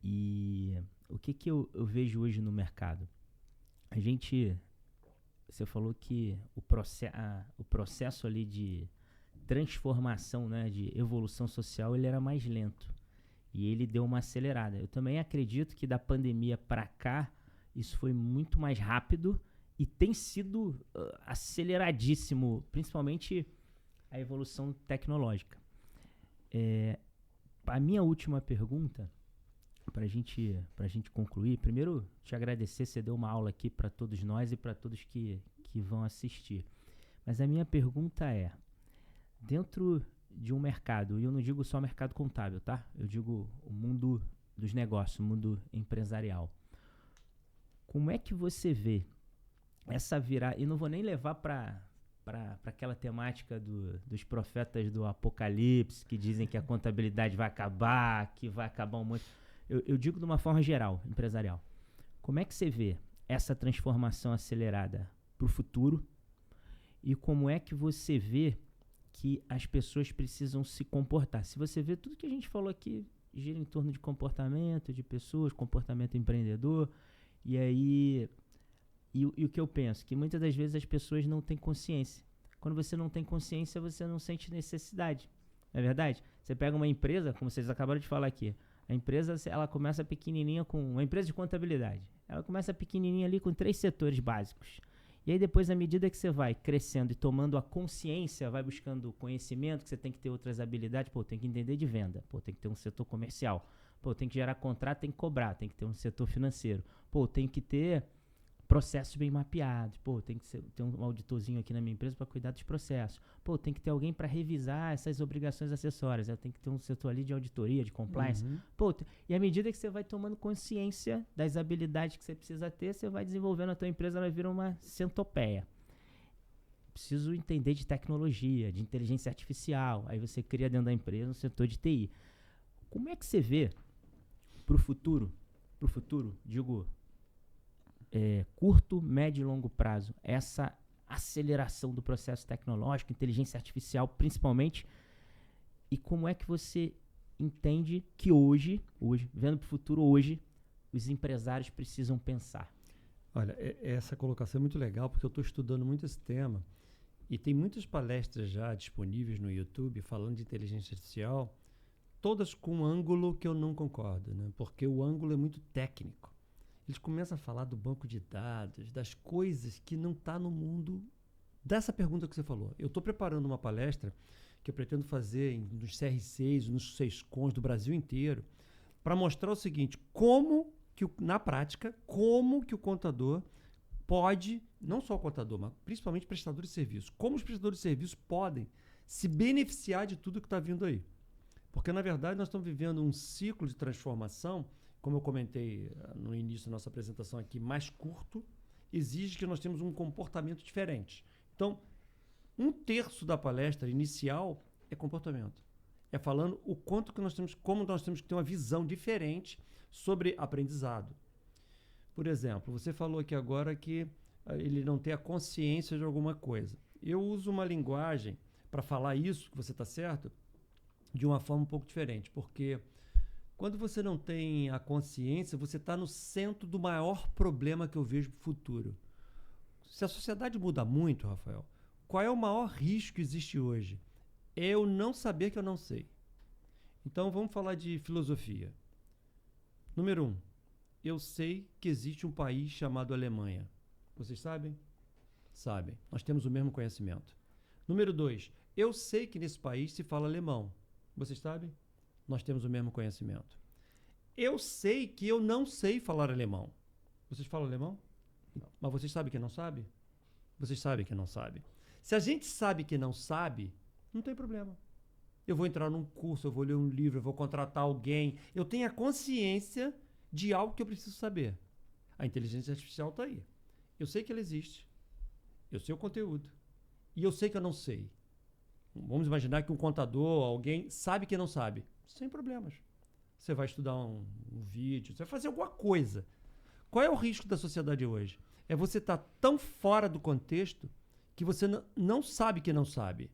E o que eu vejo hoje no mercado? Você falou que o processo ali de transformação, né, de evolução social, ele era mais lento. E ele deu uma acelerada. Eu também acredito que da pandemia para cá, isso foi muito mais rápido e tem sido aceleradíssimo, principalmente a evolução tecnológica. A minha última pergunta, para a gente concluir, primeiro te agradecer, você deu uma aula aqui para todos nós e para todos que vão assistir. Mas a minha pergunta é, dentro de um mercado, e eu não digo só mercado contábil, tá? Eu digo o mundo dos negócios, o mundo empresarial. Como é que você vê essa virada, e não vou nem levar para aquela temática dos profetas do Apocalipse, que dizem que a contabilidade vai acabar, que vai acabar um monte. Eu digo de uma forma geral, empresarial. Como é que você vê essa transformação acelerada para o futuro? E como é que você vê que as pessoas precisam se comportar? Se você vê tudo que a gente falou aqui, gira em torno de comportamento de pessoas, comportamento empreendedor, e aí... E o que eu penso? Que muitas das vezes as pessoas não têm consciência. Quando você não tem consciência, você não sente necessidade. Não é verdade? Você pega uma empresa, como vocês acabaram de falar aqui, a empresa, ela começa pequenininha com... Uma empresa de contabilidade. Ela começa pequenininha ali com 3 setores básicos. E aí depois, à medida que você vai crescendo e tomando a consciência, vai buscando conhecimento, que você tem que ter outras habilidades, tem que entender de venda, tem que ter um setor comercial, tem que gerar contrato, tem que cobrar, tem que ter um setor financeiro, tem que ter processos bem mapeados. Pô, tem que ter um auditorzinho aqui na minha empresa para cuidar dos processos. Pô, tem que ter alguém para revisar essas obrigações acessórias. Tem que ter um setor ali de auditoria, de compliance. Pô, e à medida que você vai tomando consciência das habilidades que você precisa ter, você vai desenvolvendo a tua empresa, ela vira uma centopeia. Preciso entender de tecnologia, de inteligência artificial. Aí você cria dentro da empresa um setor de TI. Como é que você vê pro futuro, digo, curto, médio e longo prazo, essa aceleração do processo tecnológico, inteligência artificial principalmente, e como é que você entende que hoje, vendo para o futuro hoje, os empresários precisam pensar? Olha, essa colocação é muito legal, porque eu estou estudando muito esse tema e tem muitas palestras já disponíveis no YouTube falando de inteligência artificial, todas com um ângulo que eu não concordo, né? Porque o ângulo é muito técnico. Eles começam a falar do banco de dados, das coisas que não está no mundo dessa pergunta que você falou. Eu estou preparando uma palestra que eu pretendo fazer nos CR6, nos 6CONs do Brasil inteiro, para mostrar o seguinte, na prática, como que o contador pode, não só o contador, mas principalmente prestadores de serviços, como os prestadores de serviços podem se beneficiar de tudo que está vindo aí. Porque, na verdade, nós estamos vivendo um ciclo de transformação, como eu comentei no início da nossa apresentação aqui, mais curto, exige que nós temos um comportamento diferente. Então, 1/3 da palestra inicial é comportamento. É falando o quanto que nós temos, como nós temos que ter uma visão diferente sobre aprendizado. Por exemplo, você falou aqui agora que ele não tem a consciência de alguma coisa. Eu uso uma linguagem para falar isso, que você está certo, de uma forma um pouco diferente, porque quando você não tem a consciência, você está no centro do maior problema que eu vejo para o futuro. Se a sociedade muda muito, Rafael, qual é o maior risco que existe hoje? É eu não saber que eu não sei. Então vamos falar de filosofia. Número 1, eu sei que existe um país chamado Alemanha. Vocês sabem? Sabem. Nós temos o mesmo conhecimento. Número 2, eu sei que nesse país se fala alemão. Vocês sabem? Nós temos o mesmo conhecimento. Eu sei que eu não sei falar alemão. Vocês falam alemão? Não. Mas vocês sabem que não sabe? Vocês sabem que não sabe. Se a gente sabe que não sabe, não tem problema. Eu vou entrar num curso, eu vou ler um livro, eu vou contratar alguém. Eu tenho a consciência de algo que eu preciso saber. A inteligência artificial está aí. Eu sei que ela existe. Eu sei o conteúdo. E eu sei que eu não sei. Vamos imaginar que um contador, alguém, sabe que não sabe. Sem problemas. Você vai estudar um vídeo, você vai fazer alguma coisa. Qual é o risco da sociedade hoje? É você estar tão fora do contexto que você não sabe que não sabe.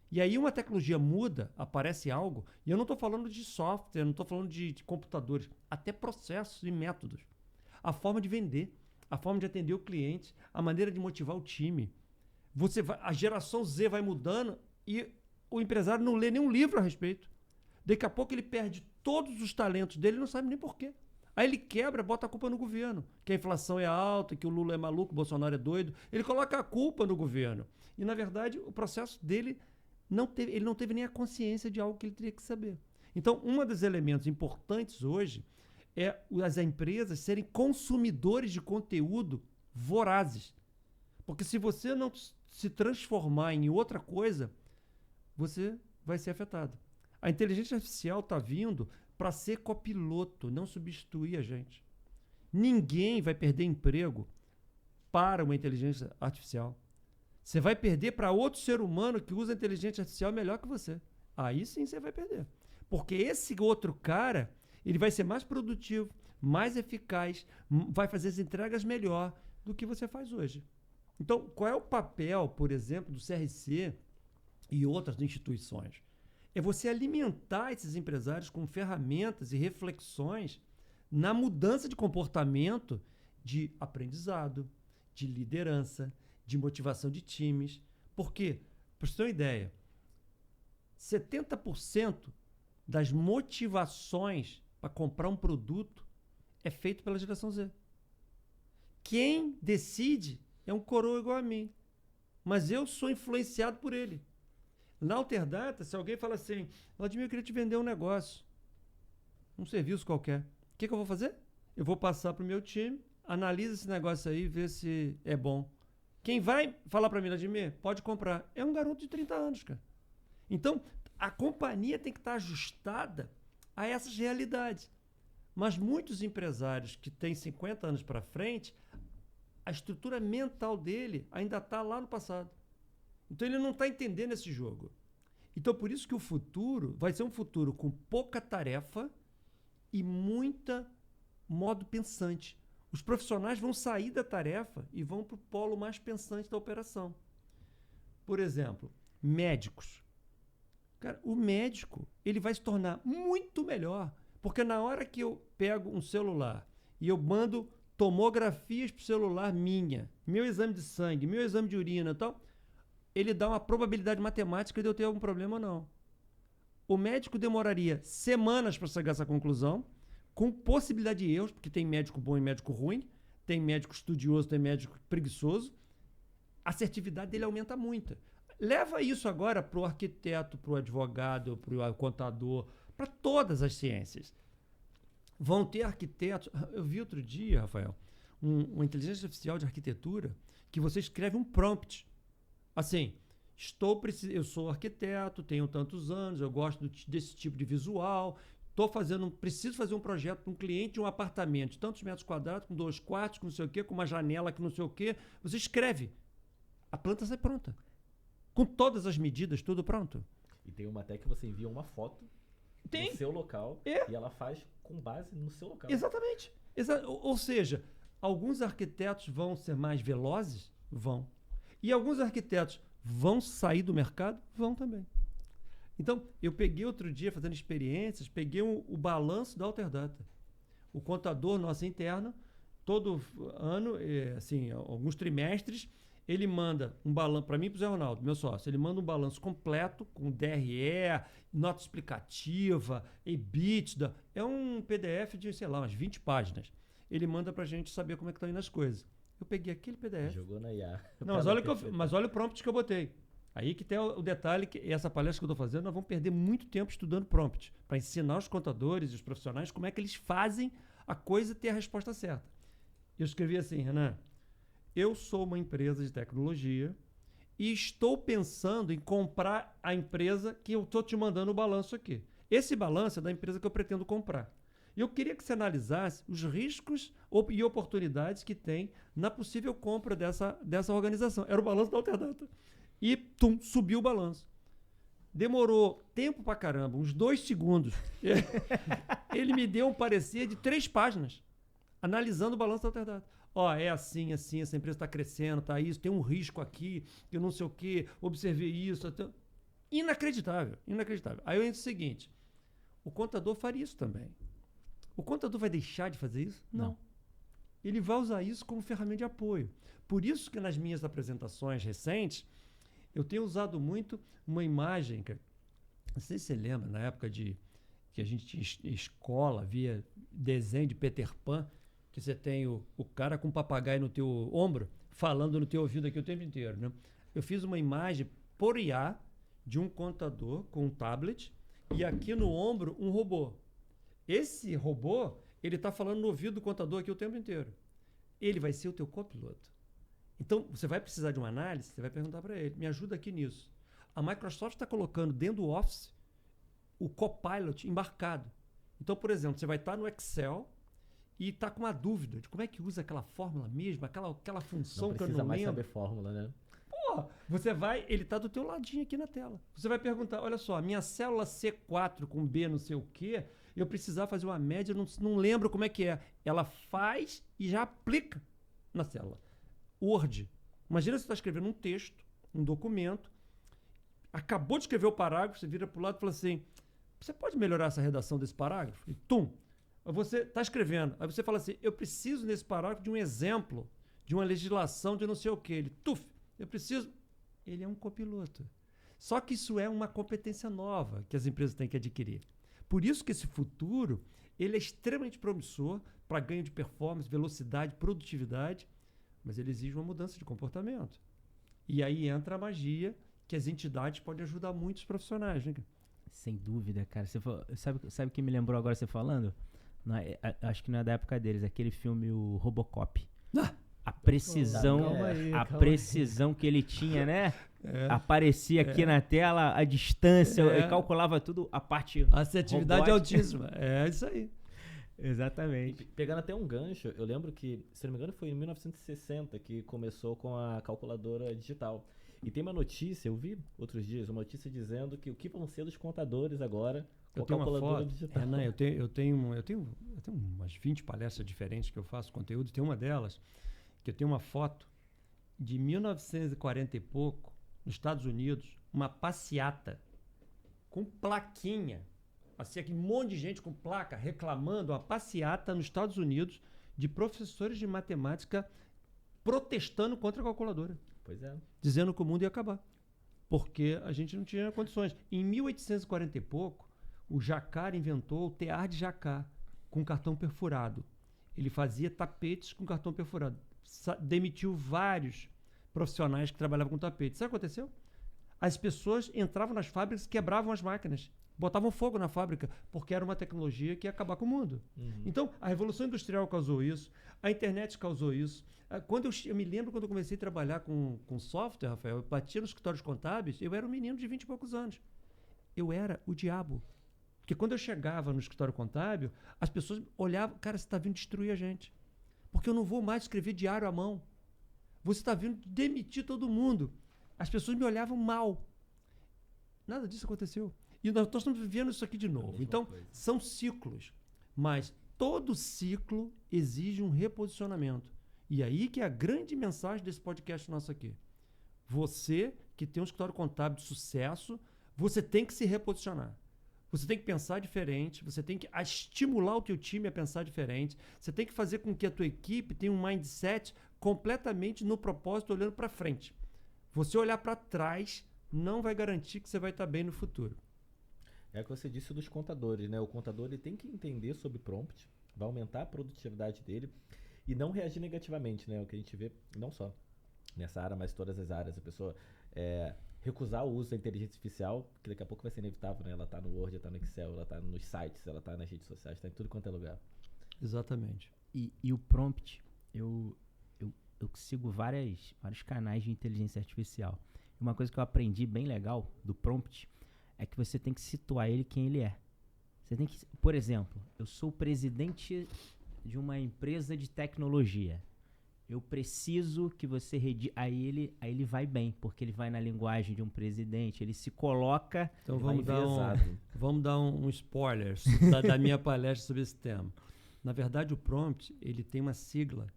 E aí uma tecnologia muda, aparece algo, e eu não estou falando de software, não estou falando de computadores, até processos e métodos. A forma de vender, a forma de atender o cliente, a maneira de motivar o time. A geração Z vai mudando e o empresário não lê nenhum livro a respeito. Daqui a pouco ele perde todos os talentos dele e não sabe nem por quê. Aí ele quebra, bota a culpa no governo. Que a inflação é alta, que o Lula é maluco, o Bolsonaro é doido. Ele coloca a culpa no governo. E, na verdade, o processo dele, ele não teve nem a consciência de algo que ele teria que saber. Então, um dos elementos importantes hoje é as empresas serem consumidores de conteúdo vorazes. Porque se você não se transformar em outra coisa, você vai ser afetado. A inteligência artificial está vindo para ser copiloto, não substituir a gente. Ninguém vai perder emprego para uma inteligência artificial. Você vai perder para outro ser humano que usa a inteligência artificial melhor que você. Aí sim você vai perder. Porque esse outro cara, ele vai ser mais produtivo, mais eficaz, vai fazer as entregas melhor do que você faz hoje. Então, qual é o papel, por exemplo, do CRC e outras instituições? É você alimentar esses empresários com ferramentas e reflexões na mudança de comportamento, de aprendizado, de liderança, de motivação de times. Por quê? Para você ter uma ideia, 70% das motivações para comprar um produto é feito pela geração Z. Quem decide é um coroa igual a mim, mas eu sou influenciado por ele. Na Alterdata, se alguém fala assim, Vladimir, eu queria te vender um negócio, um serviço qualquer, o que eu vou fazer? Eu vou passar para o meu time analisa esse negócio aí e vê se é bom. Quem vai falar para mim, Vladimir, pode comprar. É um garoto de 30 anos, cara. Então, a companhia tem que estar ajustada a essas realidades. Mas muitos empresários que têm 50 anos para frente, a estrutura mental dele ainda está lá no passado. Então, ele não está entendendo esse jogo. Então, por isso que o futuro vai ser um futuro com pouca tarefa e muita modo pensante. Os profissionais vão sair da tarefa e vão para o polo mais pensante da operação. Por exemplo, médicos. Cara, o médico ele vai se tornar muito melhor, porque na hora que eu pego um celular e eu mando tomografias para o celular meu exame de sangue, meu exame de urina e tal, ele dá uma probabilidade matemática de eu ter algum problema ou não. O médico demoraria semanas para chegar a essa conclusão, com possibilidade de erros, porque tem médico bom e médico ruim, tem médico estudioso, tem médico preguiçoso. A assertividade dele aumenta muito. Leva isso agora para o arquiteto, para o advogado, para o contador, para todas as ciências. Vão ter arquitetos... Eu vi outro dia, Rafael, uma inteligência artificial de arquitetura que você escreve um prompt. Assim, eu sou arquiteto, tenho tantos anos, eu gosto desse tipo de visual, preciso fazer um projeto para um cliente de um apartamento de tantos metros quadrados, com 2 quartos, com não sei o quê, com uma janela que não sei o quê. Você escreve. A planta sai pronta. Com todas as medidas, tudo pronto. E tem uma até que você envia uma foto do seu local e ela faz com base no seu local. Exatamente. Ou seja, alguns arquitetos vão ser mais velozes? Vão. E alguns arquitetos vão sair do mercado? Vão também. Então, eu peguei outro dia, fazendo experiências, peguei o balanço da Alterdata. O contador nosso interno, todo ano, assim, alguns trimestres, ele manda um balanço, para mim e para o Zé Ronaldo, meu sócio, ele manda um balanço completo, com DRE, nota explicativa, EBITDA, é um PDF de, sei lá, umas 20 páginas. Ele manda para a gente saber como é que estão indo as coisas. Eu peguei aquele PDF. Jogou na IA. Não, mas olha o prompt que eu botei. Aí que tem o detalhe, que essa palestra que eu estou fazendo, nós vamos perder muito tempo estudando prompt, para ensinar os contadores e os profissionais como é que eles fazem a coisa ter a resposta certa. Eu escrevi assim, Renan, eu sou uma empresa de tecnologia e estou pensando em comprar a empresa que eu estou te mandando o balanço aqui. Esse balanço é da empresa que eu pretendo comprar. E eu queria que você analisasse os riscos e oportunidades que tem na possível compra dessa organização. Era o balanço da Alterdata. E, subiu o balanço. Demorou tempo pra caramba, uns 2 segundos. Ele me deu um parecer de 3 páginas, analisando o balanço da Alterdata. É assim, essa empresa está crescendo, tá isso, tem um risco aqui, eu não sei o quê, observei isso. Inacreditável, inacreditável. Aí eu entro o seguinte, o contador faria isso também. O contador vai deixar de fazer isso? Não. Ele vai usar isso como ferramenta de apoio. Por isso que nas minhas apresentações recentes, eu tenho usado muito uma imagem, não sei se você lembra, na época que a gente tinha escola, via desenho de Peter Pan, que você tem o cara com um papagaio no teu ombro, falando no teu ouvido aqui o tempo inteiro, né? Eu fiz uma imagem por IA de um contador com um tablet e aqui no ombro um robô. Esse robô, ele está falando no ouvido do contador aqui o tempo inteiro. Ele vai ser o teu copiloto. Então, você vai precisar de uma análise, você vai perguntar para ele, me ajuda aqui nisso. A Microsoft está colocando dentro do Office o Copilot embarcado. Então, por exemplo, você vai estar no Excel e está com uma dúvida de como é que usa aquela fórmula mesmo, aquela função que eu não lembro. Não precisa mais saber fórmula, né? Você vai, ele está do teu ladinho aqui na tela. Você vai perguntar, olha só, minha célula C4 com B não sei o quê, eu precisava fazer uma média, não lembro como é que é. Ela faz e já aplica na célula. Word. Imagina você está escrevendo um texto, um documento, acabou de escrever o parágrafo, você vira para o lado e fala assim, você pode melhorar essa redação desse parágrafo? E você está escrevendo, aí você fala assim, eu preciso nesse parágrafo de um exemplo, de uma legislação de não sei o quê. Ele, eu preciso. Ele é um copiloto. Só que isso é uma competência nova que as empresas têm que adquirir. Por isso que esse futuro, ele é extremamente promissor para ganho de performance, velocidade, produtividade, mas ele exige uma mudança de comportamento. E aí entra a magia que as entidades podem ajudar muitos profissionais, né? Sem dúvida, cara. Sabe o que me lembrou agora você falando? Acho que não é da época deles, aquele filme, o Robocop. Ah! A precisão, Calma aí, a calma precisão que ele tinha, né? Aparecia aqui na tela a distância, ele calculava tudo, a parte A assertividade robótica. altíssima. É isso aí. Exatamente. Pegando até um gancho, eu lembro que, se não me engano, foi em 1960 que começou com a calculadora digital. E tem uma notícia, eu vi outros dias, uma notícia dizendo que o que vão ser dos contadores agora com Eu a tenho uma calculadora foto. digital. Eu tenho umas 20 palestras diferentes que eu faço conteúdo. Tem uma delas que eu tenho uma foto de 1940 e pouco, nos Estados Unidos, uma passeata com plaquinha. Assim, aqui um monte de gente com placa reclamando, uma passeata nos Estados Unidos de professores de matemática protestando contra a calculadora. Pois é. Dizendo que o mundo ia acabar. Porque a gente não tinha condições. Em 1840 e pouco, o Jacquard inventou o tear de Jacquard com cartão perfurado. Ele fazia tapetes com cartão perfurado. Demitiu vários profissionais que trabalhavam com tapete. Sabe o que aconteceu? As pessoas entravam nas fábricas, quebravam as máquinas, botavam fogo na fábrica, porque era uma tecnologia que ia acabar com o mundo. Então, a Revolução Industrial causou isso, a internet causou isso. Eu me lembro quando eu comecei a trabalhar com software, Rafael, eu batia nos escritórios contábeis, eu era um menino de 20 e poucos anos. Eu era o diabo. Porque quando eu chegava no escritório contábil, as pessoas olhavam, cara, você está vindo destruir a gente. Porque eu não vou mais escrever diário à mão. Você está vindo demitir todo mundo. As pessoas me olhavam mal. Nada disso aconteceu. E nós estamos vivendo isso aqui de novo. Então, são ciclos. Mas todo ciclo exige um reposicionamento. E aí que é a grande mensagem desse podcast nosso aqui. Você que tem um escritório contábil de sucesso, você tem que se reposicionar. Você tem que pensar diferente, você tem que estimular o teu time a pensar diferente, você tem que fazer com que a tua equipe tenha um mindset completamente no propósito, olhando para frente. Você olhar para trás não vai garantir que você vai estar bem no futuro. É o que você disse dos contadores, né? O contador ele tem que entender sobre prompt, vai aumentar a produtividade dele e não reagir negativamente, né? O que a gente vê, não só nessa área, mas todas as áreas. A pessoa recusar o uso da inteligência artificial, que daqui a pouco vai ser inevitável, né? Ela está no Word, ela está no Excel, ela está nos sites, ela está nas redes sociais, está em tudo quanto é lugar. Exatamente. E o prompt, eu sigo vários canais de inteligência artificial. Uma coisa que eu aprendi bem legal do prompt é que você tem que situar ele quem ele é. Você tem que, por exemplo, eu sou o presidente de uma empresa de tecnologia. Eu preciso que você aí ele vai bem, porque ele vai na linguagem de um presidente, ele se coloca. Então vamos dar um spoiler da minha palestra sobre esse tema. Na verdade, o prompt ele tem uma sigla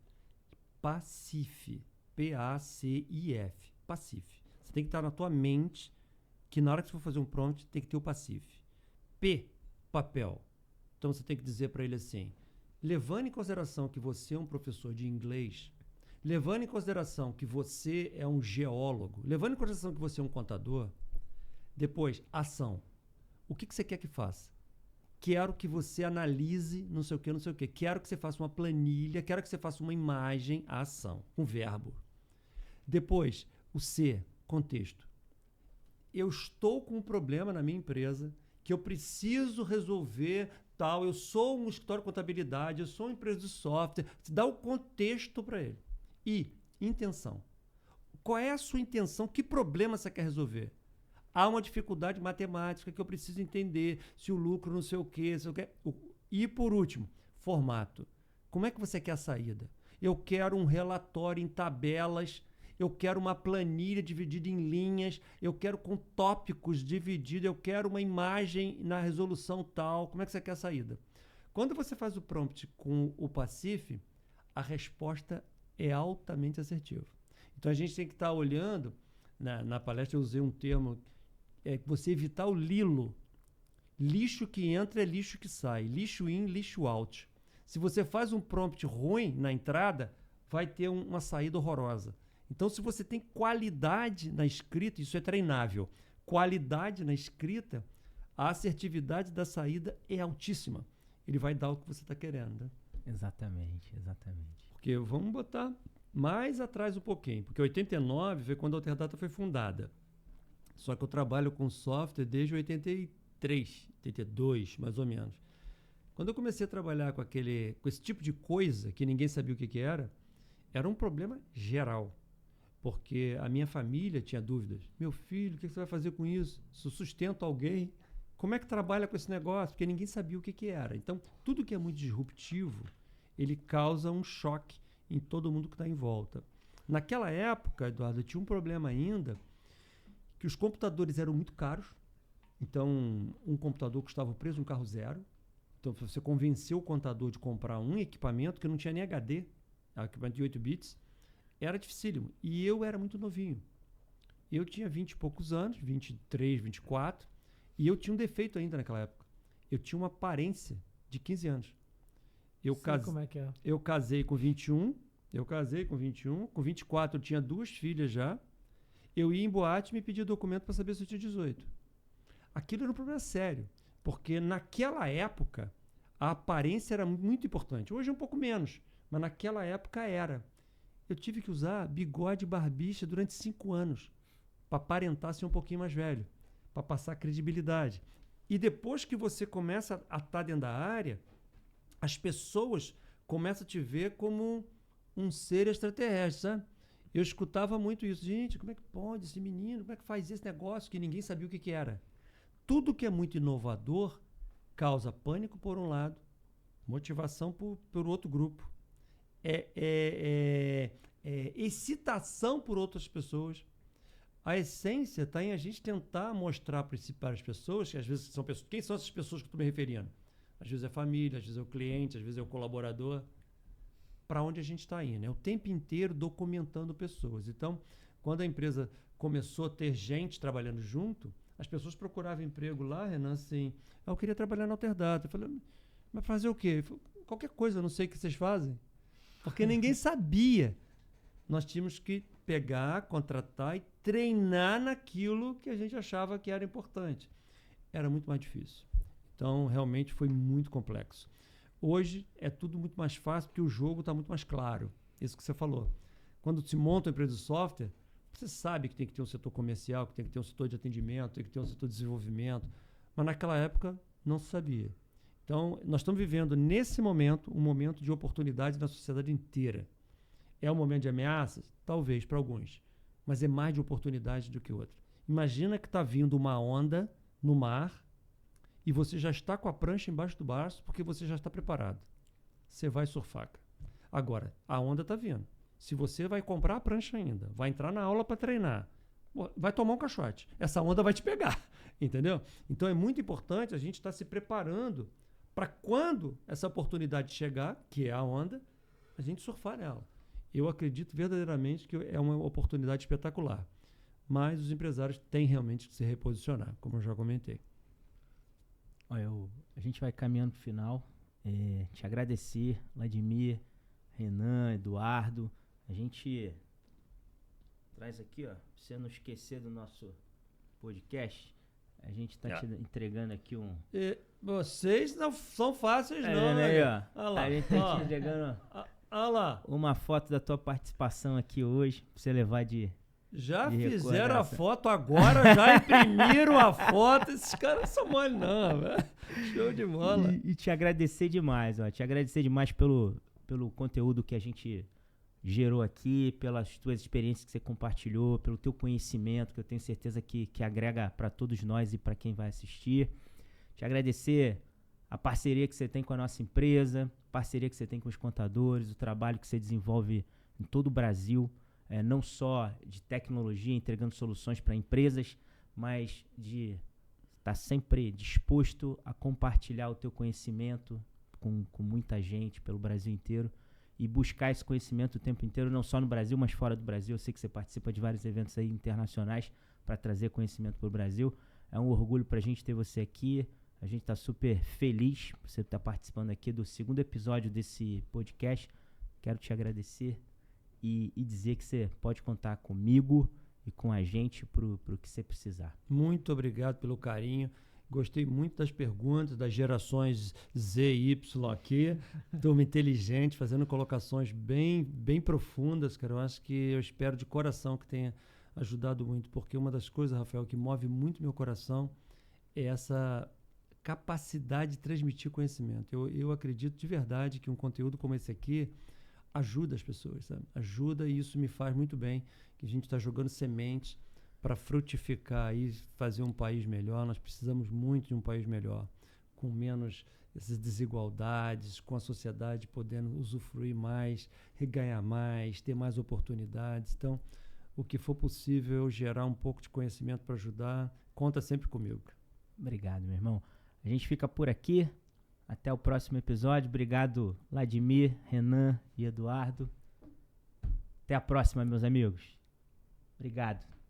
PACIF, P-A-C-I-F, PACIF. Você tem que estar na tua mente que na hora que você for fazer um prompt tem que ter o PACIF. P, papel. Então você tem que dizer para ele assim: levando em consideração que você é um professor de inglês, levando em consideração que você é um geólogo, levando em consideração que você é um contador, depois, ação. O que você quer que faça? Quero que você analise não sei o que, não sei o que. Quero que você faça uma planilha, quero que você faça uma imagem, a ação, um verbo. Depois, o C, contexto. Eu estou com um problema na minha empresa que eu preciso resolver tal, eu sou um escritório de contabilidade, eu sou uma empresa de software, dá o contexto para ele. E intenção. Qual é a sua intenção? Que problema você quer resolver? Há uma dificuldade matemática que eu preciso entender, se o lucro não sei o quê, se eu quero... E por último, formato. Como é que você quer a saída? Eu quero um relatório em tabelas, eu quero uma planilha dividida em linhas, eu quero com tópicos divididos, eu quero uma imagem na resolução tal. Como é que você quer a saída? Quando você faz o prompt com o PACIF, a resposta é altamente assertiva. Então a gente tem que estar olhando, na palestra eu usei um termo, você evitar o lilo. Lixo que entra é lixo que sai. Lixo in, lixo out. Se você faz um prompt ruim na entrada, vai ter uma saída horrorosa. Então, se você tem qualidade na escrita, isso é treinável. Qualidade na escrita, a assertividade da saída é altíssima. Ele vai dar o que você está querendo. Né? Exatamente. Porque vamos botar mais atrás um pouquinho. Porque 89 foi quando a Alterdata foi fundada. Só que eu trabalho com software desde 83, 82, mais ou menos. Quando eu comecei a trabalhar com esse tipo de coisa que ninguém sabia o que era um problema geral. Porque a minha família tinha dúvidas. Meu filho, o que você vai fazer com isso? Se eu sustento alguém, como é que trabalha com esse negócio? Porque ninguém sabia o que era. Então, tudo que é muito disruptivo, ele causa um choque em todo mundo que está em volta. Naquela época, Eduardo, tinha um problema ainda, que os computadores eram muito caros. Então, um computador custava o preço de um carro zero. Então, você convenceu o contador de comprar um equipamento que não tinha nem HD, equipamento de 8 bits, era dificílimo. E eu era muito novinho. Eu tinha 20 e poucos anos, 23, 24, e eu tinha um defeito ainda naquela época. Eu tinha uma aparência de 15 anos. Como é que é? Eu casei com 21, com 24 eu tinha 2 filhas já. Eu ia em boate e me pedia documento para saber se eu tinha 18. Aquilo era um problema sério, porque naquela época a aparência era muito importante. Hoje é um pouco menos, mas naquela época era. Eu tive que usar bigode e barbicha durante 5 anos para aparentar ser um pouquinho mais velho, para passar credibilidade. E depois que você começa a estar dentro da área, as pessoas começam a te ver como um ser extraterrestre, sabe? Eu escutava muito isso. Gente, como é que pode esse menino? Como é que faz esse negócio que ninguém sabia o que era? Tudo que é muito inovador causa pânico por um lado, motivação por outro grupo. Excitação por outras pessoas. A essência está em a gente tentar mostrar para as pessoas, que às vezes são pessoas. Quem são essas pessoas que eu estou me referindo? Às vezes é família, às vezes é o cliente, às vezes é o colaborador. Para onde a gente está indo? É o tempo inteiro documentando pessoas. Então, quando a empresa começou a ter gente trabalhando junto, as pessoas procuravam emprego lá, Renan, assim, eu queria trabalhar na Alterdata. Eu falei, mas fazer o quê? Falei, qualquer coisa, eu não sei o que vocês fazem. Porque ninguém sabia. Nós tínhamos que pegar, contratar e treinar naquilo que a gente achava que era importante. Era muito mais difícil. Então, realmente foi muito complexo. Hoje é tudo muito mais fácil porque o jogo está muito mais claro. Isso que você falou. Quando se monta uma empresa de software, você sabe que tem que ter um setor comercial, que tem que ter um setor de atendimento, tem que ter um setor de desenvolvimento. Mas naquela época não se sabia. Então, nós estamos vivendo nesse momento um momento de oportunidade na sociedade inteira. É um momento de ameaças? Talvez para alguns. Mas é mais de oportunidade do que outra. Imagina que está vindo uma onda no mar e você já está com a prancha embaixo do braço porque você já está preparado. Você vai surfar. Agora, a onda está vindo. Se você vai comprar a prancha ainda, vai entrar na aula para treinar, vai tomar um caixote. Essa onda vai te pegar, entendeu? Então é muito importante a gente estar se preparando para quando essa oportunidade chegar, que é a onda, a gente surfar nela. Eu acredito verdadeiramente que é uma oportunidade espetacular. Mas os empresários têm realmente que se reposicionar, como eu já comentei. Olha, a gente vai caminhando para o final. Te agradecer, Vladimir, Renan, Eduardo. A gente traz aqui, ó, pra você não esquecer do nosso podcast. A gente tá te entregando aqui um... Vocês não são fáceis, não, né? Olha lá. A gente tá te entregando uma foto da tua participação aqui hoje, pra você levar de... Já fizeram a foto agora, já imprimiram a foto. Esses caras são mole não, velho. Show de bola. E te agradecer demais, ó. Te agradecer demais pelo conteúdo que a gente gerou aqui, pelas tuas experiências que você compartilhou, pelo teu conhecimento, que eu tenho certeza que agrega para todos nós e para quem vai assistir. Te agradecer a parceria que você tem com a nossa empresa, parceria que você tem com os contadores, o trabalho que você desenvolve em todo o Brasil, não só de tecnologia, entregando soluções para empresas, mas de estar sempre disposto a compartilhar o teu conhecimento com muita gente pelo Brasil inteiro e buscar esse conhecimento o tempo inteiro, não só no Brasil, mas fora do Brasil. Eu sei que você participa de vários eventos aí internacionais para trazer conhecimento para o Brasil. É um orgulho para a gente ter você aqui. A gente está super feliz por você estar participando aqui do segundo episódio desse podcast. Quero te agradecer e dizer que você pode contar comigo e com a gente pro que você precisar. Muito obrigado pelo carinho. Gostei muito das perguntas das gerações Z e Y aqui. Turma inteligente, fazendo colocações bem profundas, cara. Eu espero de coração que tenha ajudado muito, porque uma das coisas, Rafael, que move muito meu coração é essa capacidade de transmitir conhecimento. Eu acredito de verdade que um conteúdo como esse aqui ajuda as pessoas, sabe? Ajuda, e isso me faz muito bem, que a gente está jogando sementes para frutificar e fazer um país melhor. Nós precisamos muito de um país melhor, com menos essas desigualdades, com a sociedade podendo usufruir mais, ganhar mais, ter mais oportunidades. Então, o que for possível gerar um pouco de conhecimento para ajudar, conta sempre comigo. Obrigado, meu irmão. A gente fica por aqui. Até o próximo episódio. Obrigado, Vladimir, Renan e Eduardo. Até a próxima, meus amigos. Obrigado.